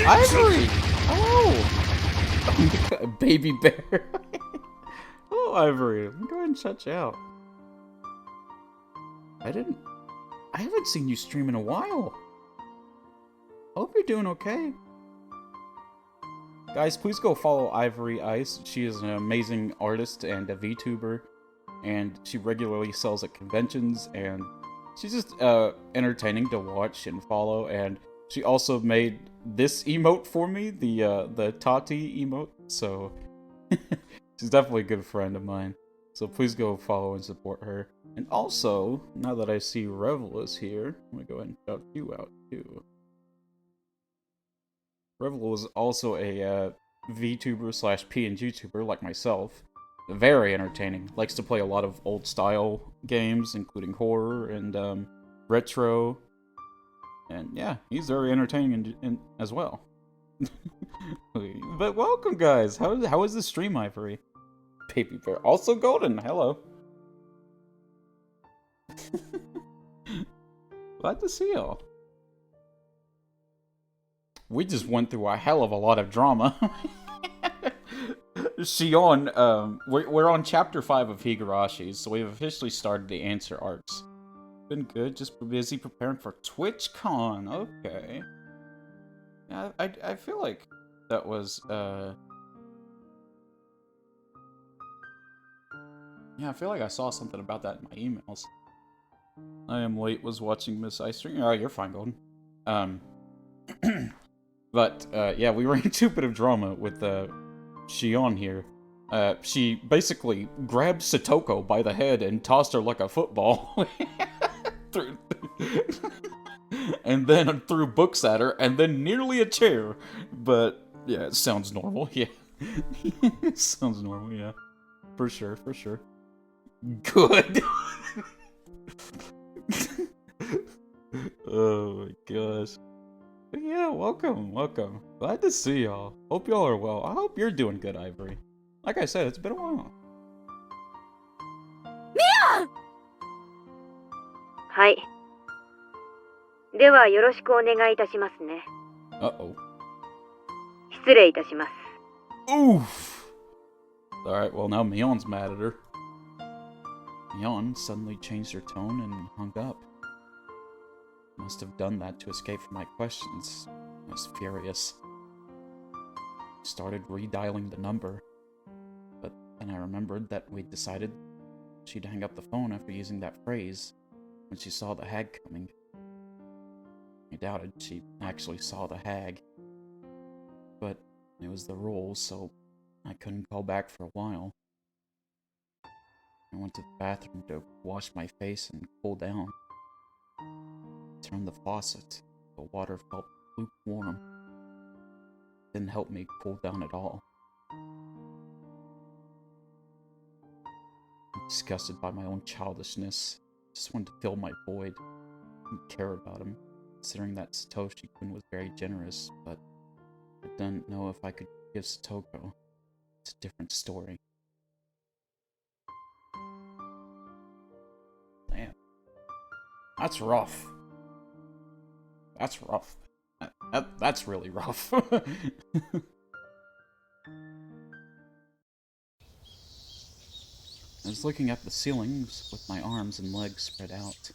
Ivory! Oh! Baby bear. Oh, Ivory. Go ahead and shut you out. I haven't seen you stream in a while. Hope you're doing okay. Guys, please go follow Ivory Ice. She is an amazing artist and a VTuber, and she regularly sells at conventions, and she's just entertaining to watch and follow, and She also made this emote for me, the Tati emote. So she's definitely a good friend of mine. So please go follow and support her. And also, now that I see Revel is here, I'm gonna go ahead and shout you out too. Revel is also a VTuber slash PNG tuber like myself. Very entertaining. Likes to play a lot of old style games, including horror and retro. And yeah, he's very entertaining as well. But welcome, guys. How is the stream, Ivory? Baby Bear, also golden. Hello. Glad to see y'all. We just went through a hell of a lot of drama. Shion, we're on chapter 5 of Higurashi, so we've officially started the answer arcs. Been good, just busy preparing for TwitchCon. Okay. Yeah, I feel like that was, yeah, I feel like I saw something about that in my emails. I am late, was watching Miss Ice Stream. Oh, you're fine, Golden. But, yeah, we were into a bit of drama with, Shion here. She basically grabbed Satoko by the head and tossed her like a football. And then threw books at her, and then nearly a chair. But, yeah, it sounds normal, yeah. It sounds normal, yeah. For sure, for sure. Good! Oh my gosh. But yeah, welcome. Glad to see y'all. Hope y'all are well. I hope you're doing good, Ivory. Like I said, it's been a while. Mia! はい。ではよろしくお願いいたしますね。Uh-oh. 失礼いたします。 Oof! Alright, well now Mion's mad at her. Mion suddenly changed her tone and hung up. Must have done that to escape from my questions. I was furious. Started redialing the number. But then I remembered that we'd decided she'd hang up the phone after using that phrase when she saw the hag coming. I doubted she actually saw the hag. But it was the rules, so I couldn't call back for a while. I went to the bathroom to wash my face and cool down. Turned the faucet. The water felt lukewarm. Didn't help me cool down at all. I'm disgusted by my own childishness. Just wanted to fill my void. Didn't care about him, considering that Satoshi-kun was very generous, but I didn't know if I could give Satoko. It's a different story. Damn. That's rough. That's rough. That's really rough. I was looking at the ceilings with my arms and legs spread out.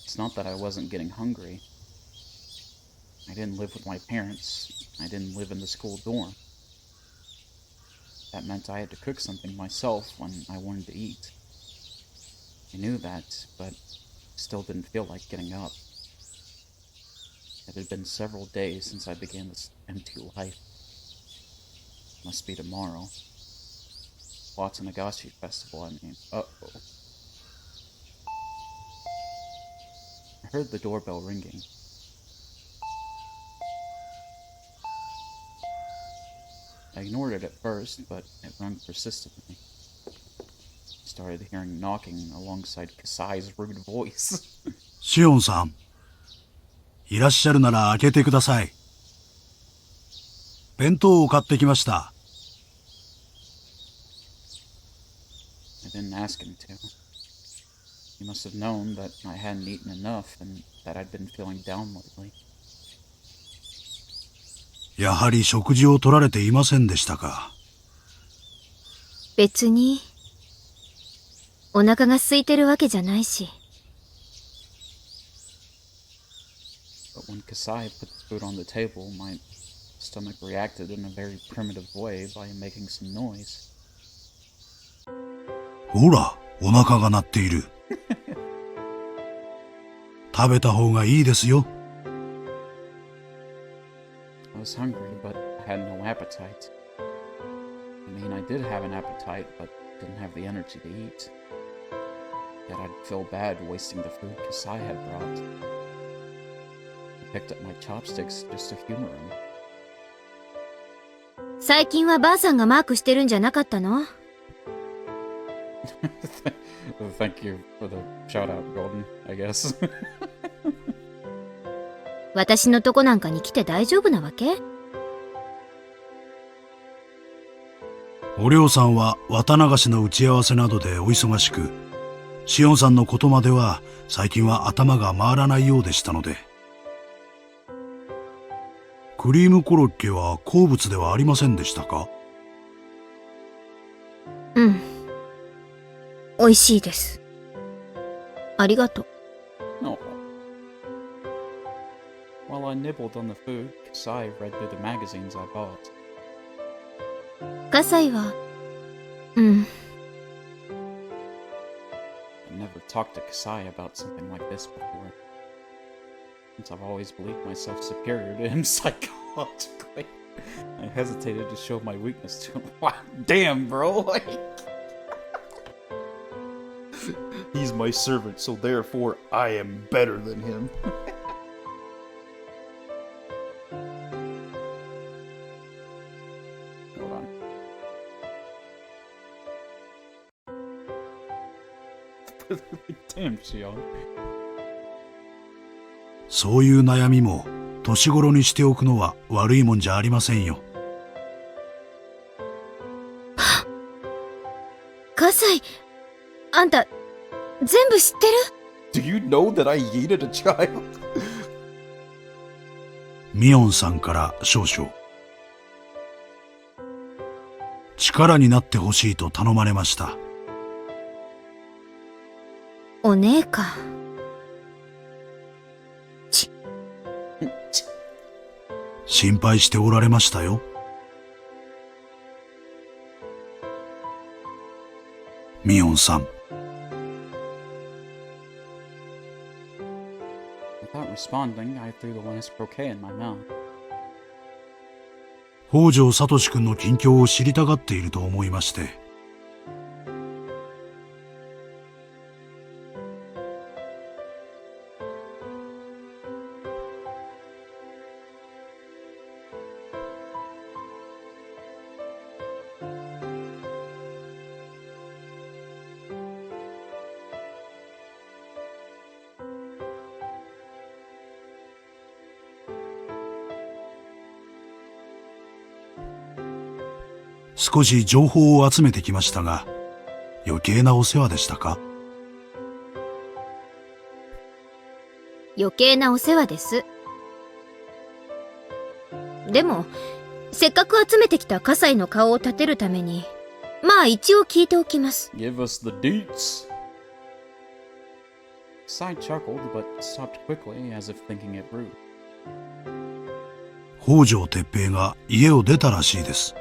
It's not that I wasn't getting hungry. I didn't live with my parents. I didn't live in the school dorm. That meant I had to cook something myself when I wanted to eat. I knew that, but still didn't feel like getting up. It had been several days since I began this empty life. Must be tomorrow. Watanagashi Festival, I mean. Uh-oh. I heard the doorbell ringing. I ignored it at first, but it rang persistently. I started hearing knocking alongside Kasai's rude voice. シオンさん、いらっしゃるなら開けてください。弁当を買ってきました。I didn't ask him to. He must have known that I hadn't eaten enough and that I'd been feeling down lately. やはり食事を取られていませんでしたか。別に。お腹が空いてるわけじゃないし。But when Kasai put the food on the table, my stomach reacted in a very primitive way by making some noise. ほら、お腹が鳴っている。食べた方がいいですよ。was hungry, but I had no appetite. I mean, I did have an appetite, but didn't have the energy to eat. Yet I'd feel bad wasting the food Kasai had brought. I picked up my chopsticks just to humor him. 最近はばあさんがマークしてるんじゃなかったの？ Thank you for the shout out, Golden, I guess. 私のとこなんかに来て大丈夫なわけ？おりょうさんは綿流しの打ち合わせなどでお忙しく、しおんさんのことまでは最近は頭が回らないようでしたので。クリームコロッケは好物ではありませんでしたか？うん。美味しいです。ありがとう。Oh. While I nibbled on the food, Kasai read through the magazines I bought. カサイは、うん。I never talked to Kasai about something like this before. Since I've always believed myself superior to him psychologically, I hesitated to show my weakness to him. Wow, damn, bro! Like, he's my servant, so therefore I am better than him. Hold on. Damn, Shion. そういう悩みも年頃にしておくのは悪いもんじゃありませんよ。カサイ、あんた、全部知ってる？ Do you know that I yeeted a child? ミオンさんから少々。力になってほしいと頼まれました。お姉か。心配しておられましたよ。ミオンさん。Without responding, I threw the last bouquet in my mouth. 北条聡君の近況を知りたがっていると思いまして。少し情報を集めてきましたが、余計なお世話でしたか？余計なお世話です。でも、せっかく集めてきたカサイの顔を立てるために、まあ一応聞いておきます。Give us the deets. Kasai chuckled, but stopped quickly, as if thinking it rude. 北条哲平が家を出たらしいです。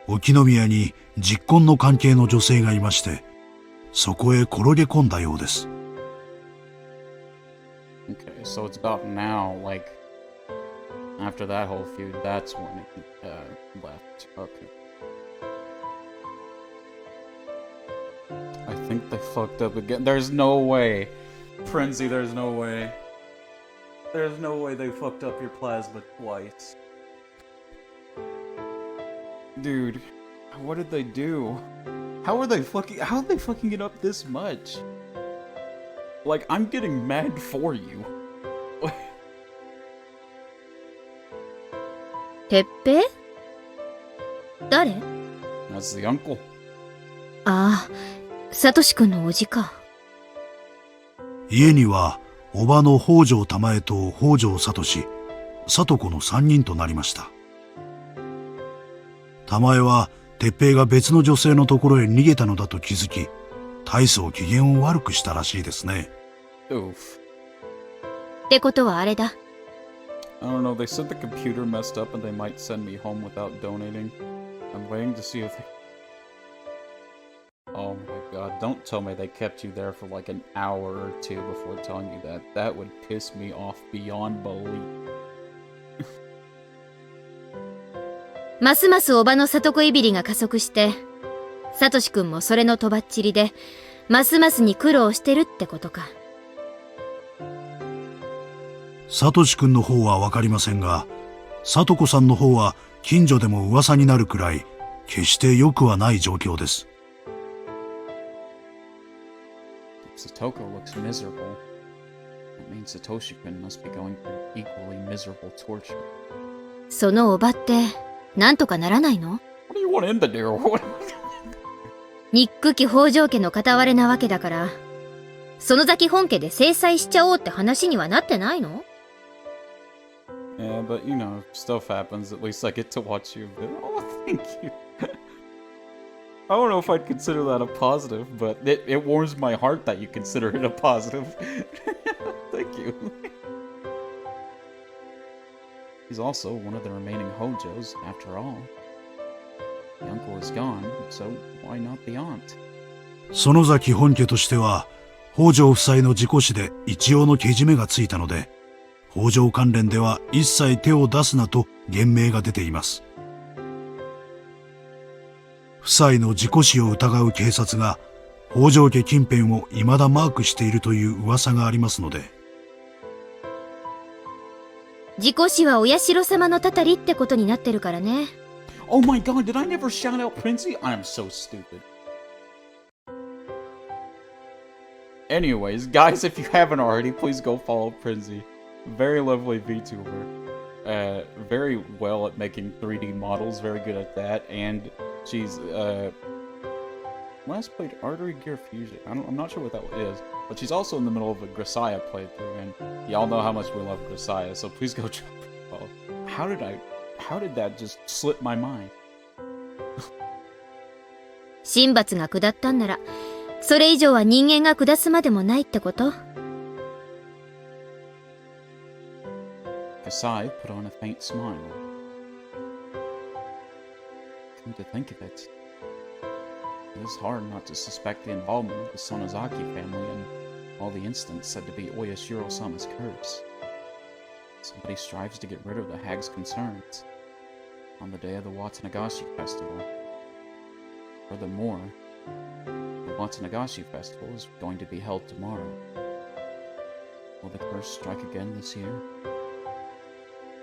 沖宮に実婚の関係の女性がいまして、そこへ転げ込んだようです。Okay, so it's about now, like, after that whole feud, that's when it left. Okay. I think they fucked up again. There's no way. Frenzy, there's no way. There's no way they fucked up your plasma twice. Dude, what did they do? How'd they fucking it up this much? Like, I'm getting mad for you. てっぺい？誰？ That's the uncle. ああ、サトシ君のおじか。家には、叔母の北条玉江と北条聡、聡子の3人となりました。玉江は、哲平が別の女性のところへ逃げたのだと気づき、大層機嫌を悪くしたらしいですね。Oof. ってことはあれだ。I don't know, they said the computer messed up and they might send me home without donating. I'm waiting to see if they... Oh my god, don't tell me they kept you there for like an hour or two before telling you that. That would piss me off beyond belief. ますますおばの里子いびりが加速して、サトシ君もそれのとばっちりで、ますますに苦労してるってことか。サトシ君の方はわかりませんが、サトコさんの方は近所でも噂になるくらい、決して良くはない状況です。Satoko looks miserable. That means Satoshi-kun must be going through equally miserable torture. そのおばって、なんとかならないの？ What do you want him to do? 憎き北条家の片割れなわけだから、園崎本家で制裁しちゃおうって話にはなってないの？ Yeah, but you know, stuff happens. At least I get to watch you. Oh, thank you. I don't know if I'd consider that a positive, but it warms my heart that you consider it a positive. Thank you. He's also one of the remaining Hojos, after all. The uncle is gone, so why not the aunt? 園崎本家としては、北条夫妻の事故死で一応のけじめがついたので、北条関連では一切手を出すなと言命が出ています。夫妻の事故死を疑う警察が北条家近辺を未だマークしているという噂がありますので。事故死はお社様のたたりってことになってるからね。Oh my god, did I never shout out Princey? I'm so stupid. Anyways, guys, if you haven't already, please go follow Princey. Very lovely VTuber. Very well at making 3D models, very good at that, and she's, last played Artery Gear Fusion. I'm not sure what that is, but she's also in the middle of a Grisaya playthrough, and y'all know how much we love Grisaya, so please go check her out. How did that just slip my mind? 神罰が下ったんなら、それ以上は人間が下すまでもないってこと？ Kasai put on a faint smile. Come to think of it, it is hard not to suspect the involvement of the Sonozaki family in all the incidents said to be Oyashiro-sama's curse. Somebody strives to get rid of the hag's concerns on the day of the Watanagashi festival. Furthermore, the Watanagashi festival is going to be held tomorrow. Will the curse strike again this year?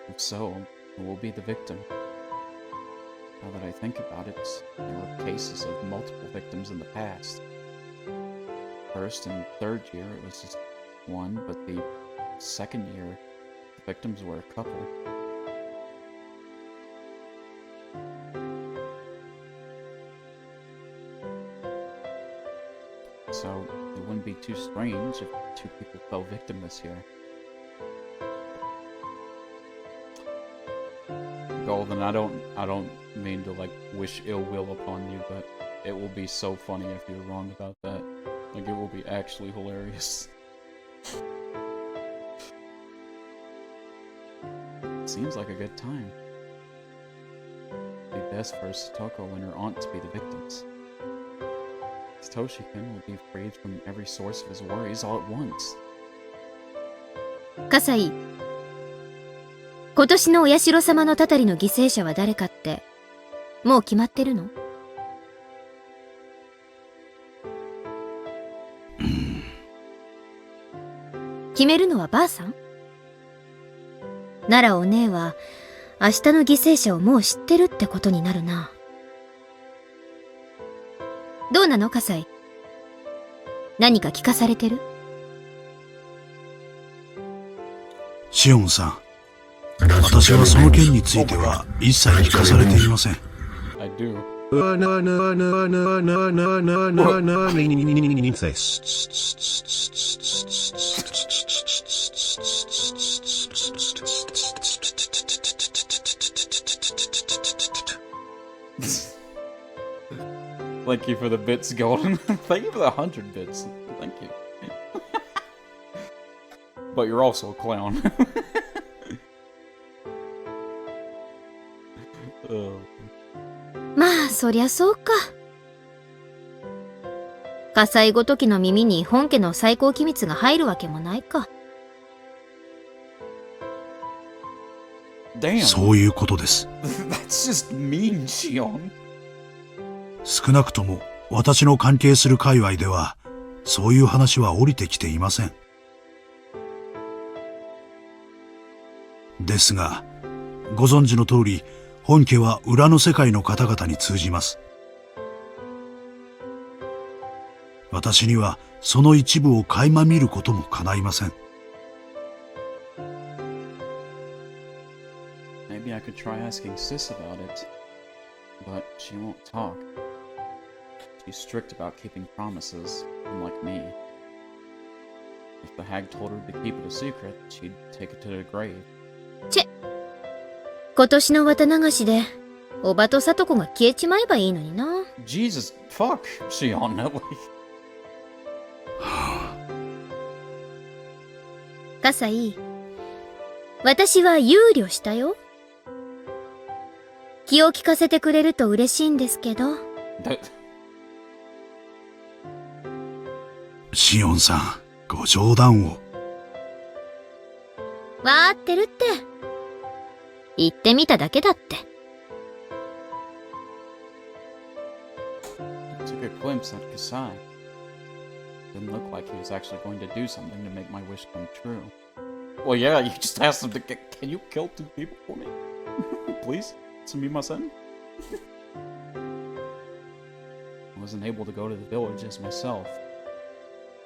If so, who will be the victim? Now that I think about it, there were cases of multiple victims in the past. First and third year it was just one, but the second year, the victims were a couple. So, it wouldn't be too strange if two people fell victim this year. Golden, I don't mean to like wish ill will upon you, but it will be so funny if you're wrong about that. Like, it will be actually hilarious. Seems like a good time. It'd be best for Satoko and her aunt to be the victims. Satoshi-kun will be freed from every source of his worries all at once. 葛西、今年のお社様のたたりの犠牲者は誰かって、もう決まってるの？決めるのはばあさん？ならお姉は、明日の犠牲者をもう知ってるってことになるな。どうなの、葛西？何か聞かされてる？シオンさん、私はその件については一切聞かされていません。I do. Thank you for the bits, Golden. Thank you for the 100 bits. Thank you. But you're also a clown. そりゃそうか。火災ごときの耳に本家の最高機密が入るわけもないか。Damn. そういうことです。That's just mean, Shion. 少なくとも私の関係する界隈では、そういう話は降りてきていません。ですが、ご存知の通り、本家は裏の世界の方々に通じます。私にはその一部を垣間見ることも叶いません。Maybe I could try asking Sis about it, but she won't talk. She's strict about keeping promises, unlike me. If the hag told her to keep it a secret, she'd take it to the grave. 今年の綿流しで、おばとさとこが消えちまえばいいのにな。Jesus, fuck, Shion, no way. 葛西、私は憂慮したよ。気を利かせてくれると嬉しいんですけど。シオンさん、ご冗談を。わーってるって。言ってみただけだって。Took a glimpse at Kasai. Didn't look like he was actually going to do something to make my wish come true. Well, yeah, you just asked him to can you kill 2 people for me? Please? Sumimasen? I wasn't able to go to the villages myself.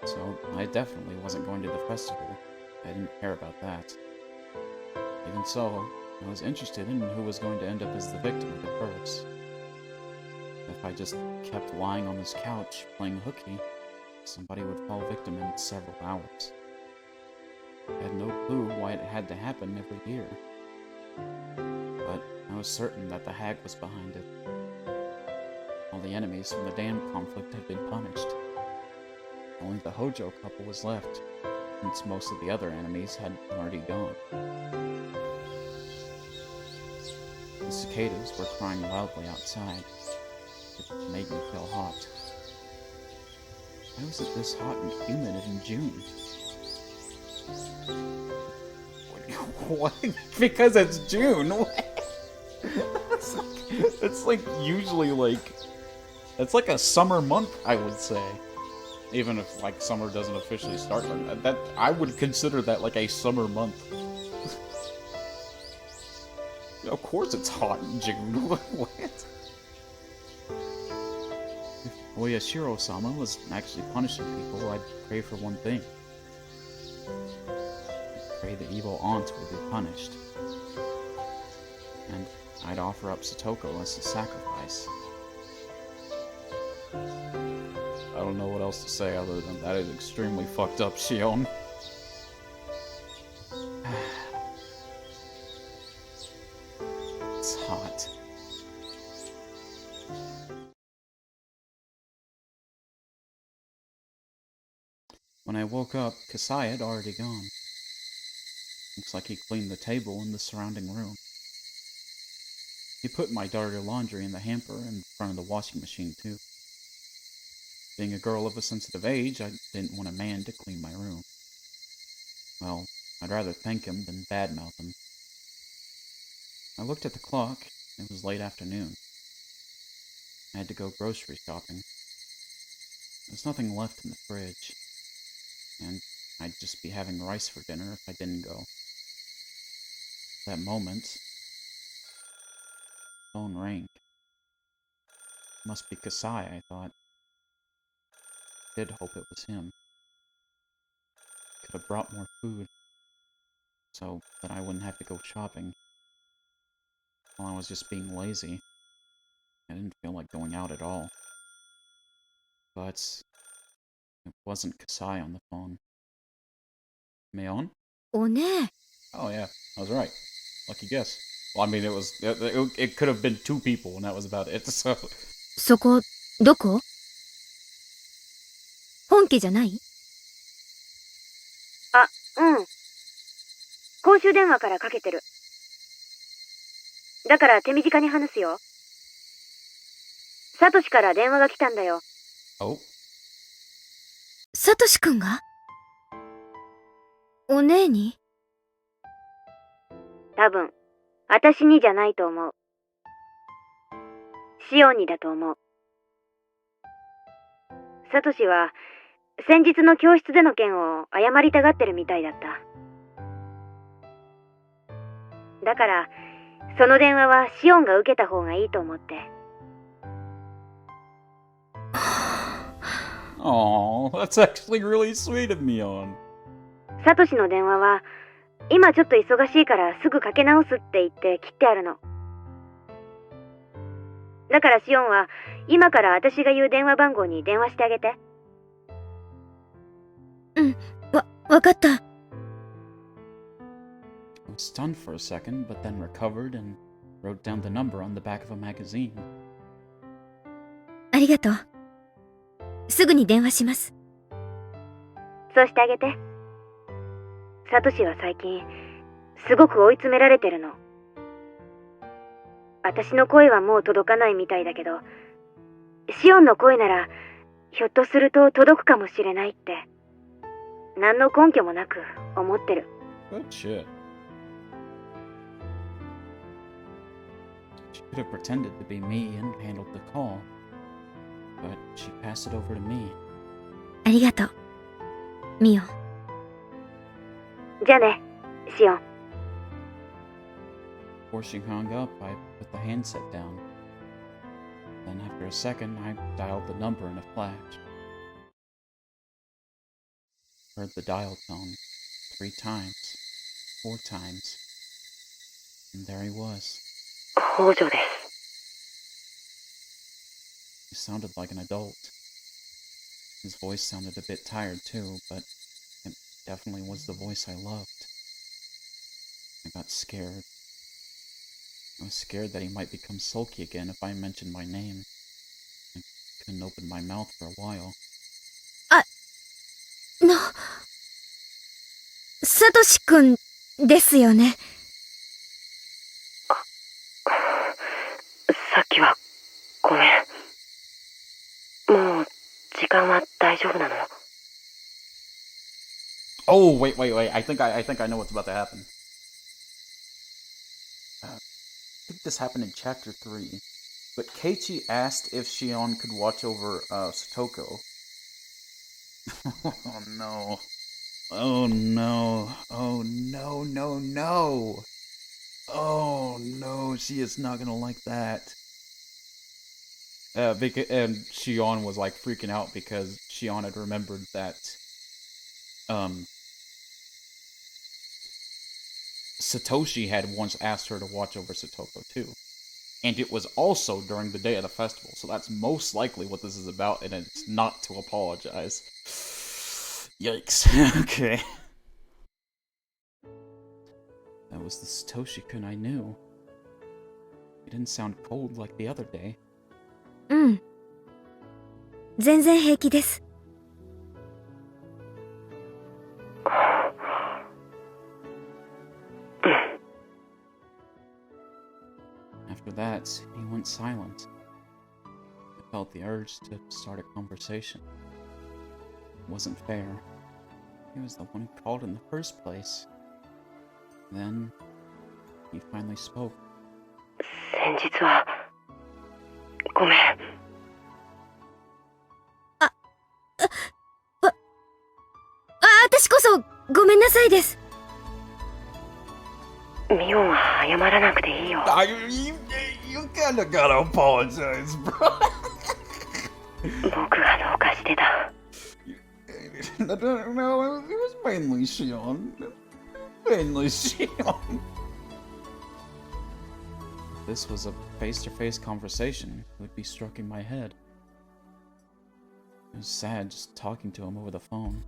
So, I definitely wasn't going to the festival. I didn't care about that. Even so, I was interested in who was going to end up as the victim of the curse. If I just kept lying on this couch, playing hooky, somebody would fall victim in several hours. I had no clue why it had to happen every year. But I was certain that the hag was behind it. All the enemies from the dam conflict had been punished. Only the Hojo couple was left, since most of the other enemies had already gone. The cicadas were crying loudly outside. It made me feel hot. Why was it this hot and humid in June? What? Because it's June? It's like usually like... It's like a summer month, I would say. Even if like summer doesn't officially start like that, I would consider that like a summer month. Of course it's hot in June. What? If Oyashiro-sama was actually punishing people, I'd pray for one thing. I'd pray the evil aunt would be punished. And I'd offer up Satoko as a sacrifice. I don't know what else to say other than that is extremely fucked up, Shion. It's hot. When I woke up, Kasai had already gone. Looks like he cleaned the table in the surrounding room. He put my dirty laundry in the hamper in front of the washing machine, too. Being a girl of a sensitive age, I didn't want a man to clean my room. Well, I'd rather thank him than badmouth him. I looked at the clock. It was late afternoon. I had to go grocery shopping. There's nothing left in the fridge. And I'd just be having rice for dinner if I didn't go. At that moment, the phone rang. Must be Kasai, I thought. Did hope it was him. Could have brought more food, so that I wouldn't have to go shopping. While I was just being lazy. I didn't feel like going out at all. But it wasn't Kasai on the phone. Mayon? おねえ。 Oh yeah, I was right. Lucky guess. Well, I mean, it could have been 2 people, and that was about it. So そこ、どこ？本家じゃない？あ、うん。公衆電話からかけてる。だから手短に話すよ。サトシから電話が来たんだよ。Oh. サトシくんがお姉に？多分、私にじゃないと思う。シオンにだと思う。サトシは、先日の教室での件を謝りたがってるみたいだった。だから、その電話はシオンが受けた方がいいと思って。Oh, that's actually really sweet of Mion. サトシの電話は、今ちょっと忙しいからすぐかけ直すって言って切ってあるの。だからシオンは、今から私が言う電話番号に電話してあげて。わかった。I was stunned for a second, but then recovered and wrote down the number on the back of a magazine. ありがとう。すぐに電話します。そうしてあげて。サトシは最近、すごく追い詰められてるの。私の声はもう届かないみたいだけど、シオンの声なら、ひょっとすると届くかもしれないって、何の根拠もなく思ってる。Good shit. She could have pretended to be me and handled the call, but she passed it over to me. ありがとう、ミオン。じゃあね、シオン。Before she hung up, I put the handset down. Then after a second, I dialed the number in a flash. Heard the dial tone 3 times, 4 times, and there he was. 北条です。 He sounded like an adult. His voice sounded a bit tired too, but it definitely was the voice I loved. I got scared. I was scared that he might become sulky again if I mentioned my name. I couldn't open my mouth for a while. サトシくんですよね。さっきはごめん。もう時間は大丈夫なの。Oh, wait. I think I know what's about to happen. I think this happened in chapter 3. But Keiichi asked if Shion could watch over Satoko. Oh no. Oh no. Oh no. Oh no, she is not gonna like that. And Shion was like freaking out because Shion had remembered that Satoshi had once asked her to watch over Satoko too. And it was also during the day of the festival, so that's most likely what this is about, and it's not to apologize. Yikes. Okay. That was the Satoshi-kun I knew. He didn't sound cold like the other day. うん。全然平気です。After that, he went silent. I felt the urge to start a conversation. It wasn't fair. He was the one who called in the first place. Then, he finally spoke. 先日はごめん。私こそごめんなさいです。ミオンは謝らなくていいよ。You kinda gotta apologize, bro. 僕がどうかしてた。No, it was mainly Shion. Mainly Shion. If this was a face-to-face conversation, it would be stroking my head. It was sad just talking to him over the phone.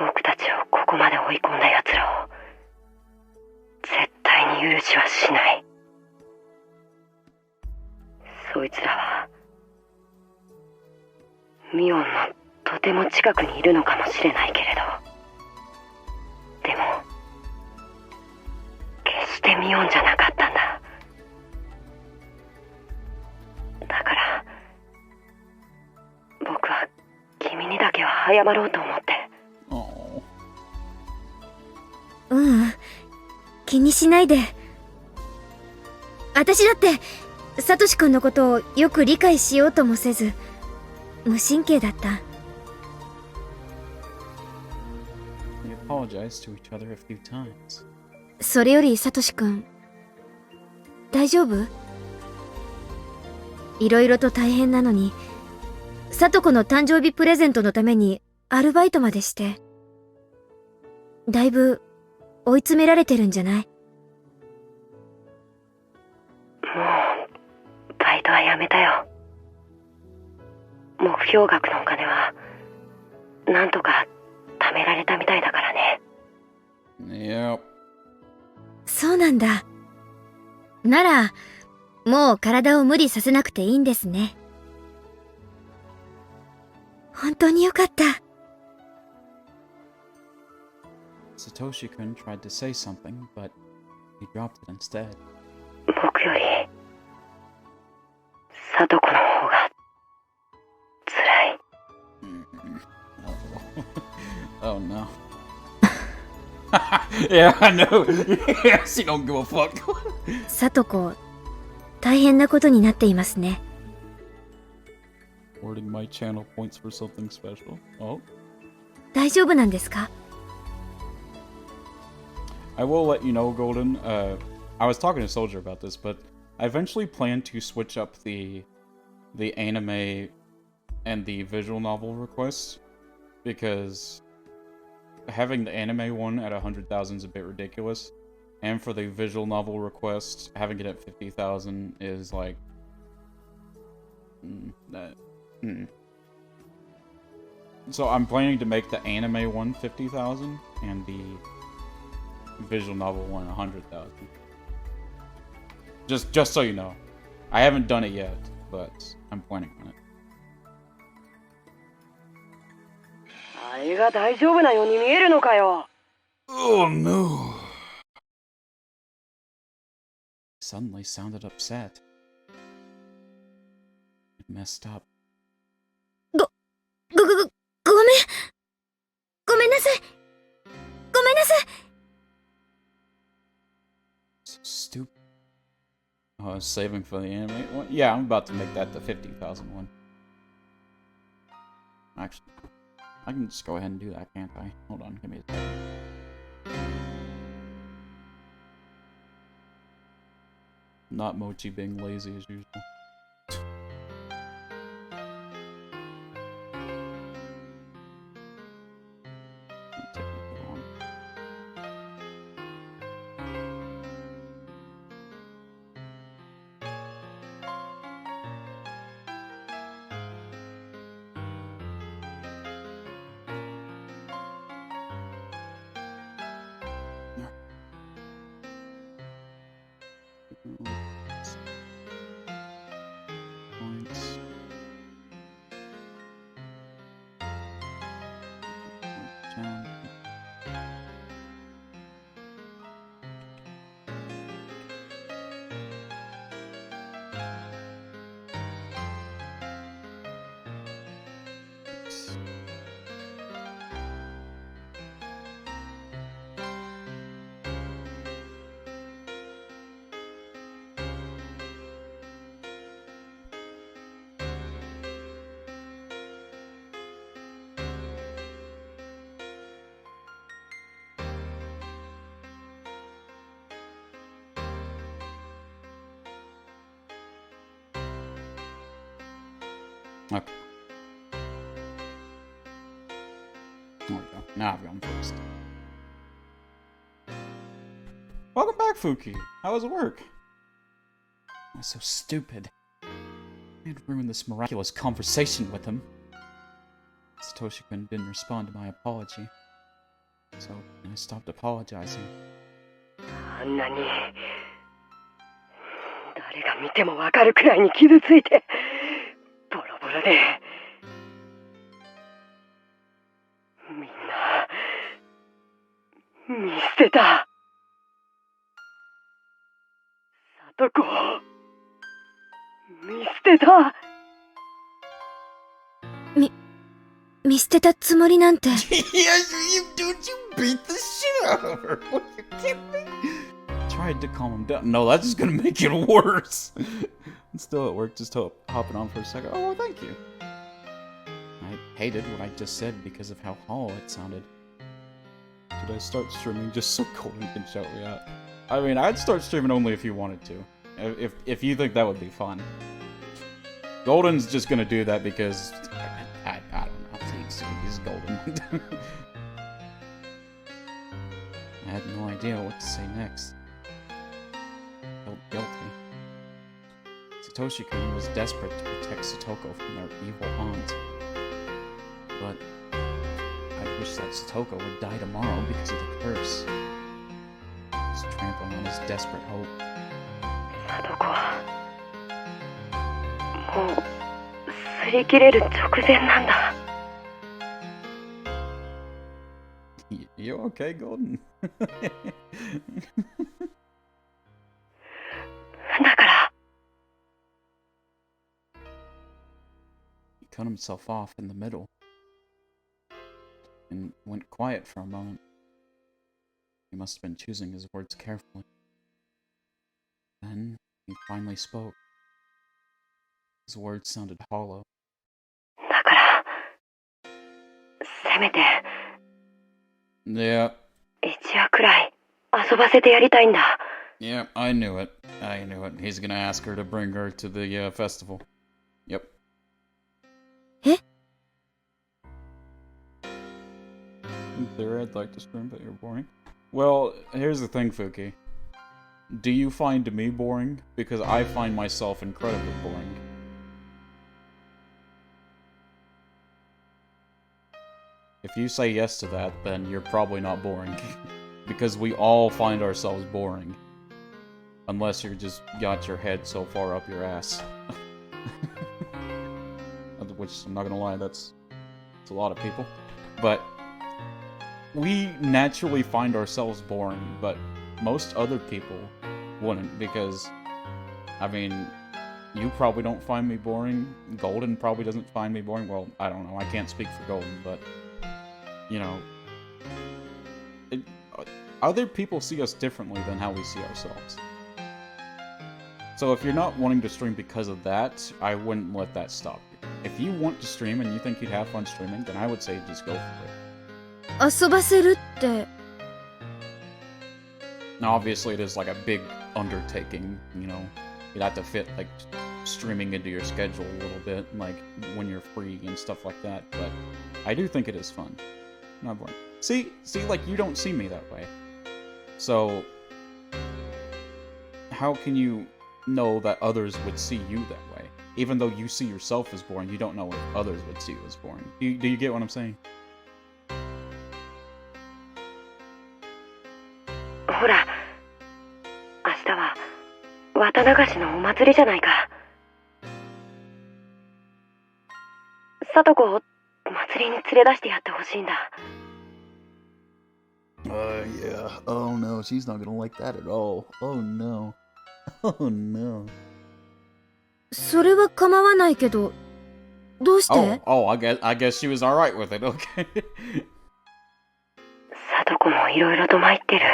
僕たちをここまで追い込んだ奴らを絶対に許しはしない。そいつらはミオンのとても近くにいるのかもしれないけれど、でも決してミオンじゃなかったんだ。謝ろうと思って。Oh. ううん、気にしないで。私だってサトシ君のことをよく理解しようともせず無神経だった。 We apologized to each other a few times. それよりサトシ君大丈夫？いろいろと大変なのにサトコの誕生日プレゼントのためにアルバイトまでしてだいぶ追い詰められてるんじゃない？もうバイトはやめたよ。目標額のお金はなんとか貯められたみたいだからね。Yep. そうなんだ。ならもう体を無理させなくていいんですね。本当によかった。Satoshi-kun tried to say something, but he dropped it instead. 僕よりサトコの方が辛い。Oh no. Yeah, I know. Yeah, she don't give a fuck. サトコ大変なことになっていますね。Awarding my channel points for something special. Oh. 大丈夫なんですか？ I will let you know, Golden. I was talking to Soldier about this, but I eventually plan to switch up the anime and the visual novel requests because having the anime one at 100,000 is a bit ridiculous, and for the visual novel request, having it at 50,000 is like So I'm planning to make the anime one 50,000 and the visual novel one 100,000. Just so you know, I haven't done it yet, but I'm planning on it. あれが大丈夫なように見えるのかよ。Oh no! Suddenly sounded upset. It messed up. ごめん。ごめんなさい。ごめんなさい。 So stupid. Oh, I was saving for the anime one? Yeah, I'm about to make that the 50,000 one. Actually, I can just go ahead and do that, can't I? Hold on, give me a second. Not Mochi being lazy as usual. Points. Okay. There we go. Now I've gone first. Welcome back, Fuki. How was work? I was so stupid. I had ruined this miraculous conversation with him. Satoshi-kun didn't respond to my apology. So I stopped apologizing. あんなに誰が見てもわかるくらいに傷ついてボロボロでみんな見捨てた。サトコ見捨てた。見捨てたつもりなんて。Yes, you dude, you beat the shit out of her. What, you kidding me? Tried to calm him down. No, that's just gonna make it worse. Still at work, just hopping on for a second. Oh, well, thank you. I hated what I just said because of how hollow it sounded. Should I start streaming just so Golden can shout me out? I mean, I'd start streaming only if you wanted to. If you think that would be fun. Golden's just gonna do that because I don't know. He's Golden. I had no idea what to say next. Felt guilty. Satoshi-kun was desperate to protect Satoko from their evil aunt. But I wish that Satoko would die tomorrow because of the curse. He's trampling on his desperate hope. サトコはもう擦り切れる直前なんだ。You okay, Golden? だから He cut himself off in the middle and went quiet for a moment. He must have been choosing his words carefully. Then he finally spoke. His words sounded hollow. だからせめて Yeah. 一夜くらい遊ばせてやりたいんだ。 Yeah, I knew it. I knew it. He's gonna ask her to bring her to the festival. Yep. Eh? In theory, I'd like to stream, but you're boring. Well, here's the thing, Fuki. Do you find me boring? Because I find myself incredibly boring. If you say yes to that, then you're probably not boring. Because we all find ourselves boring. Unless you're just got your head so far up your ass. Which, I'm not gonna lie, that's a lot of people. But we naturally find ourselves boring, but most other people wouldn't, because, I mean, you probably don't find me boring. Golden probably doesn't find me boring. Well, I don't know, I can't speak for Golden, but, you know, other people see us differently than how we see ourselves. So if you're not wanting to stream because of that, I wouldn't let that stop you. If you want to stream and you think you'd have fun streaming, then I would say just go for it. 遊ばせるって。 Now, obviously, it is like a big undertaking, you know. You'd have to fit, like, streaming into your schedule a little bit, like, when you're free and stuff like that, but I do think it is fun. Not boring. See, like, you don't see me that way. So, how can you know that others would see you that way? Even though you see yourself as boring, you don't know if others would see you as boring. Do you get what I'm saying? ほら、明日は綿流しのお祭りじゃないか。サトコを祭りに連れ出してやってほしいんだ。Yeah. Oh no, she's not gonna like that at all. Oh no. Oh no. それは構わないけど、どうして？ I guess she was alright with it, okay. サトコもいろいろと参ってる。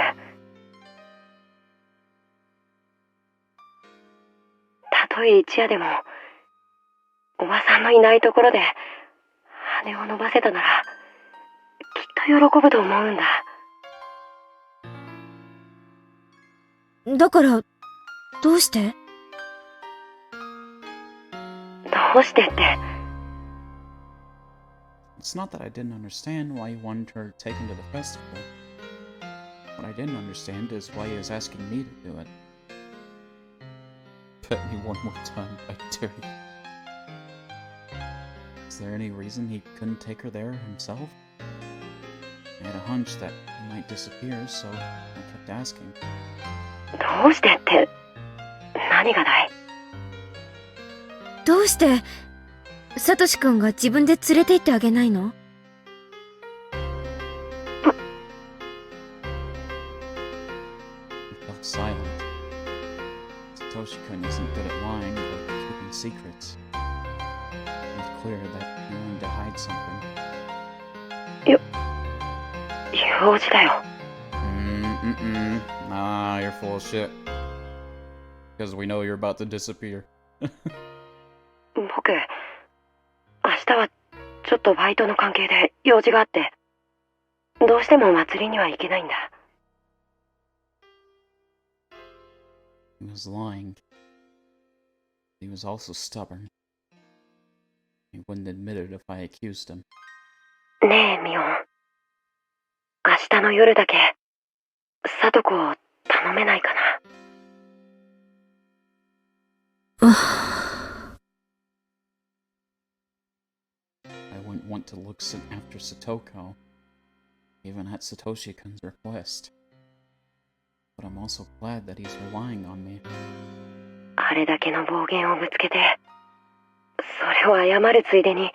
たとえ一夜でも、おばさんのいないところで羽を伸ばせたなら、きっと喜ぶと思うんだ。だから、どうして？どうしてって。It's not that I didn't understand why you wanted her taken to the festival. What I didn't understand is why he was asking me to do it. Bet me one more time, I dare you. Is there any reason he couldn't take her there himself? I had a hunch that he might disappear, so I kept asking. どうしてって、何がだい？どうして、サトシ君が自分で連れて行ってあげないの？ He fell silent. Satoshi-kun isn't good at lying or keeping secrets. It was clear that he wanted to hide something. 用事だよ。Nah, you're full of shit. Because we know you're about to disappear. 僕、明日はちょっとバイトの関係で用事があって、どうしても祭りには行けないんだ。He was lying. He was also stubborn. He wouldn't admit it if I accused him. ねえ、ミオン。明日の夜だけ、サトコを頼めないかな。I wouldn't want to look after Satoko, even at Satoshi-kun's request. But I'm also glad that he's relying on me. あれだけの暴言をぶつけて、それを謝るついでに、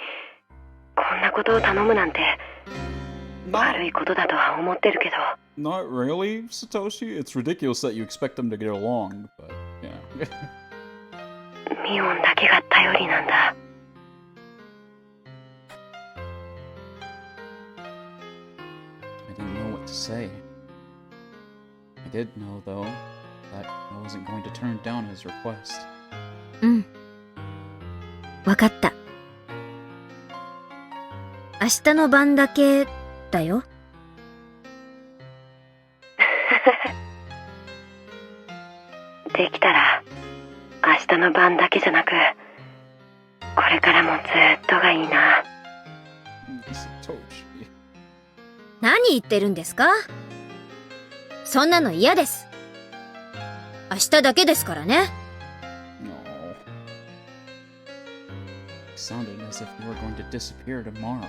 こんなことを頼むなんて、悪いことだとは思ってるけど。Not really, Satoshi. It's ridiculous that you expect them to get along, but yeah. ミオンだけが頼りなんだ。I didn't know what to say. I did know, though, that I wasn't going to turn down his request. わかった。明日の晩だけだよ。できたら、明日の晩だけじゃなく、これからもずっとがいいな。Satoshi. 何言ってるんですか？そんなの嫌です。明日だけですからね。No. It sounded as if you were going to disappear tomorrow.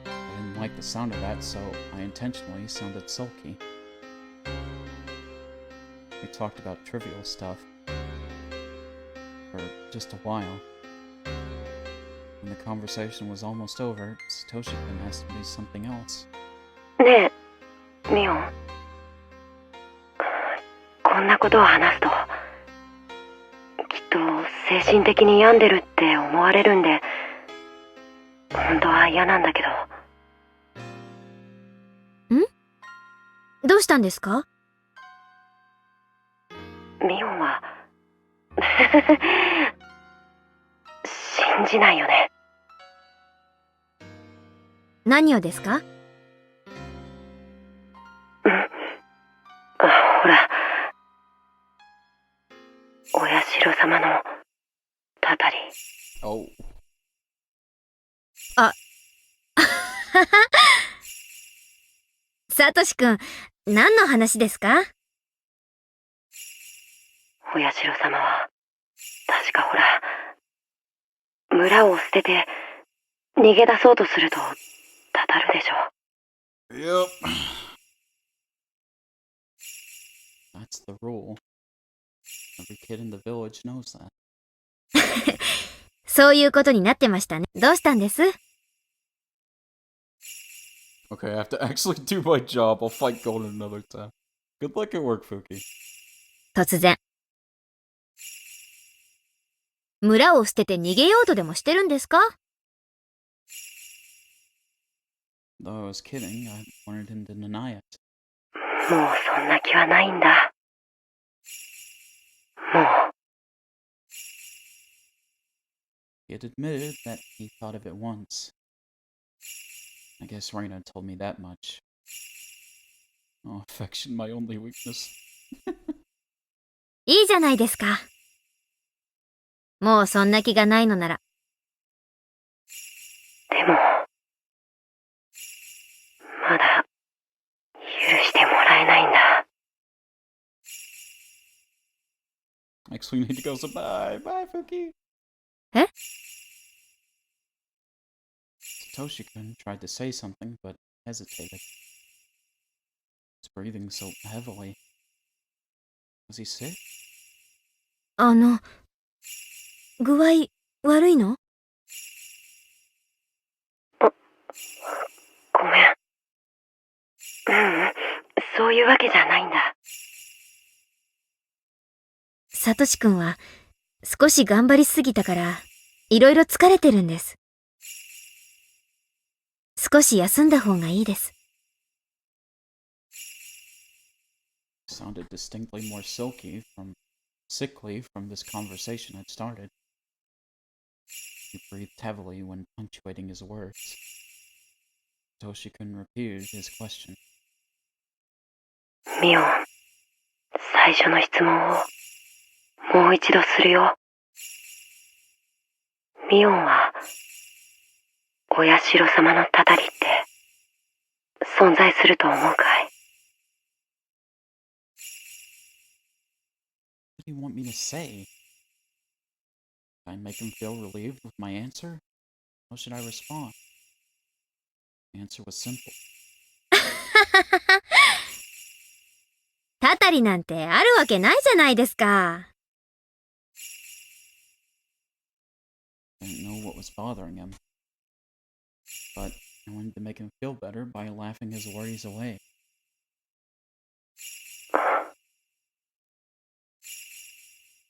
I didn't like the sound of that, so I intentionally sounded sulky. We talked about trivial stuff for just a while. When the conversation was almost over, Satoshi-kun asked me something else. ねえ、ミオン。こんなことを話すと、きっと精神的に病んでるって思われるんで、本当は嫌なんだけど。どうしたんですか？ミオンは信じないよね。何をですか？ほら、お社様のたたり。Oh. サトシくん、何の話ですか？お社様は、確かほら、村を捨てて逃げ出そうとするとたたるでしょ。Yep. That's the rule. Every kid in the village knows that. そういうことになってましたね。どうしたんです？ Okay, I have to actually do my job. I'll fight Golden another time. Good luck at work, Fuki. 突然。村を捨てて逃げようとでもしてるんですか？ Though I was kidding, I wanted him to deny it. もうそんな気はないんだ。もう。He had admitted that he thought of it once. I guess Reina told me that much. Oh, affection, my only weakness. いいじゃないですか。もうそんな気がないのなら。でも、まだ許してもらえないんだ。Actually, we need to go, so bye. Bye, Fuki. え？ Satoshi-kun tried to say something, but hesitated. He's breathing so heavily. Was he sick? 具合悪いの？ごめん。そういうわけじゃないんだ。サトシくんは少し頑張りすぎたから、いろいろ疲れてるんです。少し休んだ方がいいです。Sounded distinctly more sickly from this conversation had started. He breathed heavily when punctuating his words. Toshi-kun repeated his question. ミオン、最初の質問をもう一度するよ。ミオンは、お社様のたたりって存在すると思うかい？ What do you want me to say? Did I make him feel relieved with my answer? How should I respond? The answer was simple. たたりなんてあるわけないじゃないですか。I didn't know what was bothering him, but I wanted to make him feel better by laughing his worries away.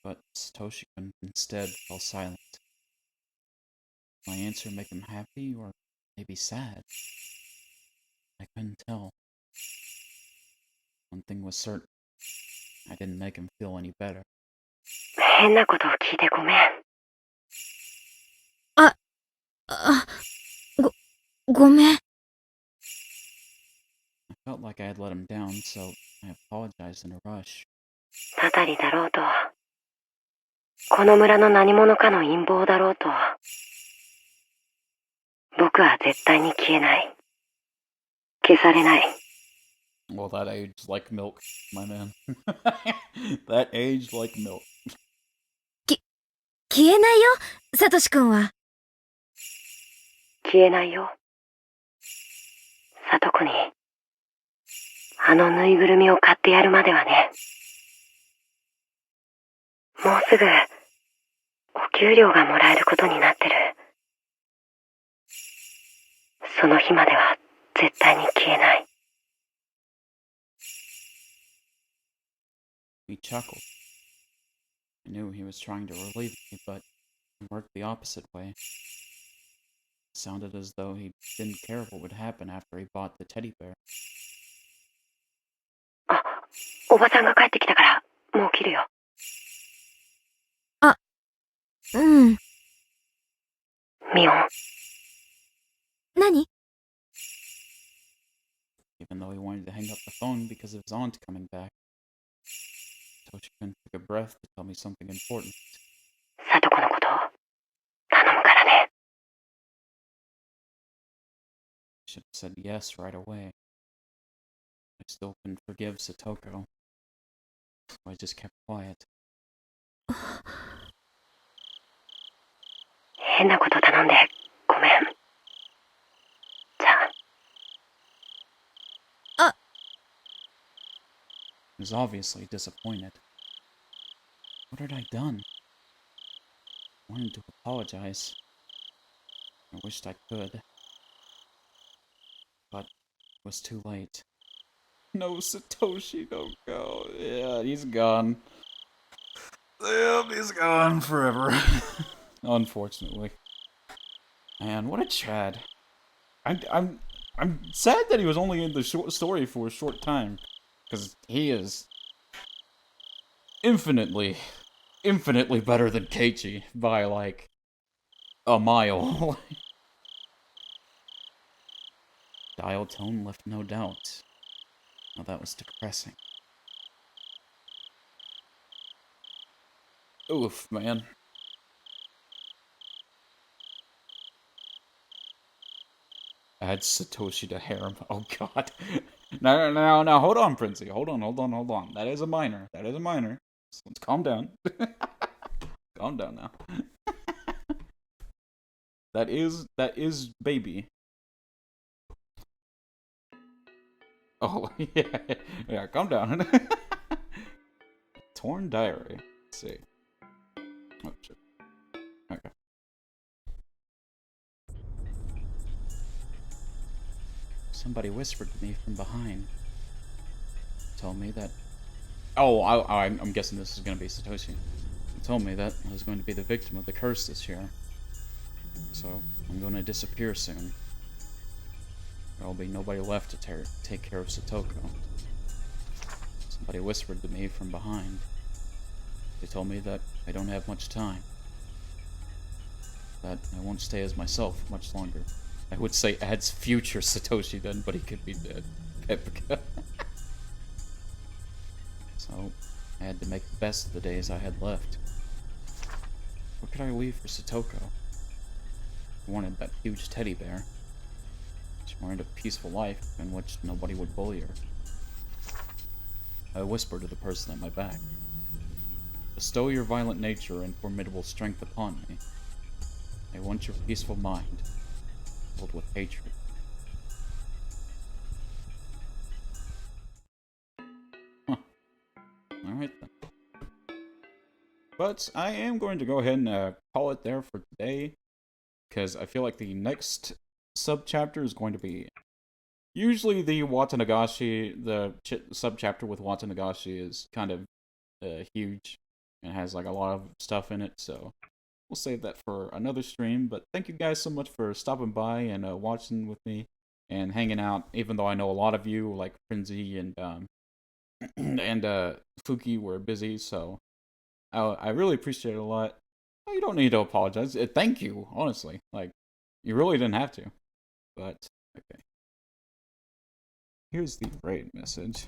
But Satoshi-kun instead fell silent. Did my answer make him happy or maybe sad? I couldn't tell. One thing was certain. I didn't make him feel any better. 変なことを聞いてごめん。ごめん。I felt like I had let him down, so I apologized in a rush. たたりだろうと、この村の何者かの陰謀だろうと、僕は絶対に消えない。消されない。Well, that aged like milk, my man. That aged like milk. 消えないよ、サトシ君は。消えないよ。サトコに、あのぬいぐるみを買ってやるまではね。もうすぐ、お給料がもらえることになってる。その日までは絶対に消えない。He chuckled. I knew he was trying to relieve me, but it worked the opposite way. It sounded as though he didn't care what would happen after he bought the teddy bear. あ、おばさんが帰ってきたから、もう切るよ。うん。ミオン。何？ Even though he wanted to hang up the phone because of his aunt coming back, Toshi-kun took a breath to tell me something important. サトコのことを頼むからね。I should have said yes right away. I still couldn't forgive Satoko, so I just kept quiet. 変なこと頼んでごめん。じゃあ。He was obviously disappointed. What had I done? I wanted to apologize. I wished I could. But it was too late. No, Satoshi, don't go. Yeah, he's gone. Yep, he's gone forever. Unfortunately. Man, what a Chad. I'm sad that he was only in the short story for a short time. Because he is infinitely better than Keiichi by, like, a mile. Dial tone left no doubt. Well, that was depressing. Oof, man. Add Satoshi to harem. Oh god. Now, hold on, Princey. Hold on. That is a minor. So let's calm down. Calm down now. That is baby. Oh, yeah, calm down. Torn diary. Let's see. Oh, shit. Okay. Somebody whispered to me from behind. Told me that... Oh, I'm guessing this is going to be Satoshi. He told me that I was going to be the victim of the curse this year. So, I'm going to disappear soon. There'll be nobody left to take care of Satoko. Somebody whispered to me from behind. They told me that I don't have much time. That I won't stay as myself much longer. I would say adds future Satoshi then, but he could be dead. Epica. So, I had to make the best of the days I had left. What could I leave for Satoko? She wanted that huge teddy bear. She wanted a peaceful life in which nobody would bully her. I whispered to the person at my back. Bestow your violent nature and formidable strength upon me. I want your peaceful mind, filled with hatred. Huh. Alright then. But I am going to go ahead and call it there for today, because I feel like the next sub-chapter is going to be... Usually the Watanagashi, the sub-chapter with Watanagashi is kind of huge, and has like a lot of stuff in it, so we'll save that for another stream. But thank you guys so much for stopping by and watching with me and hanging out, even though I know a lot of you, like Frenzy and Fuki, were busy, so I really appreciate it a lot. Oh, you don't need to apologize. Thank you, honestly. Like, you really didn't have to. But, okay. Here's the raid message.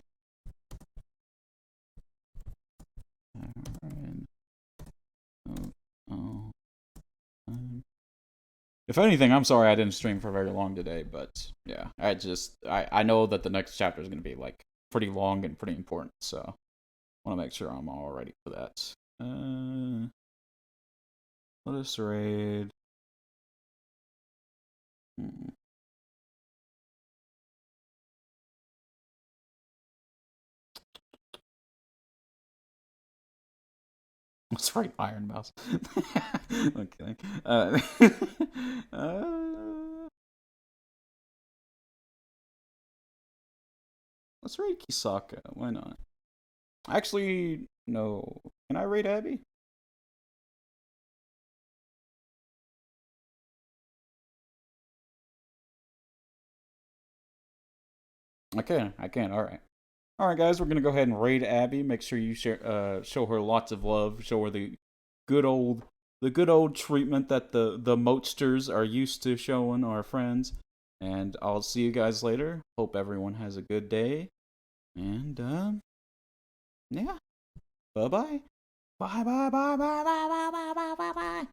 If anything, I'm sorry I didn't stream for very long today, but yeah, I know that the next chapter is going to be like pretty long and pretty important, so I want to make sure I'm all ready for that. Let us raid. Let's write Iron Mouse. Okay. Let's raid Kisaka. Why not? Actually, no. Can I raid Abby? I can. All right. All right, guys. We're gonna go ahead and raid Abby. Make sure you share, show her lots of love. Show her the good old treatment that the moatsters are used to showing our friends. And I'll see you guys later. Hope everyone has a good day. And yeah. Bye bye. Bye bye bye bye bye bye bye bye bye bye.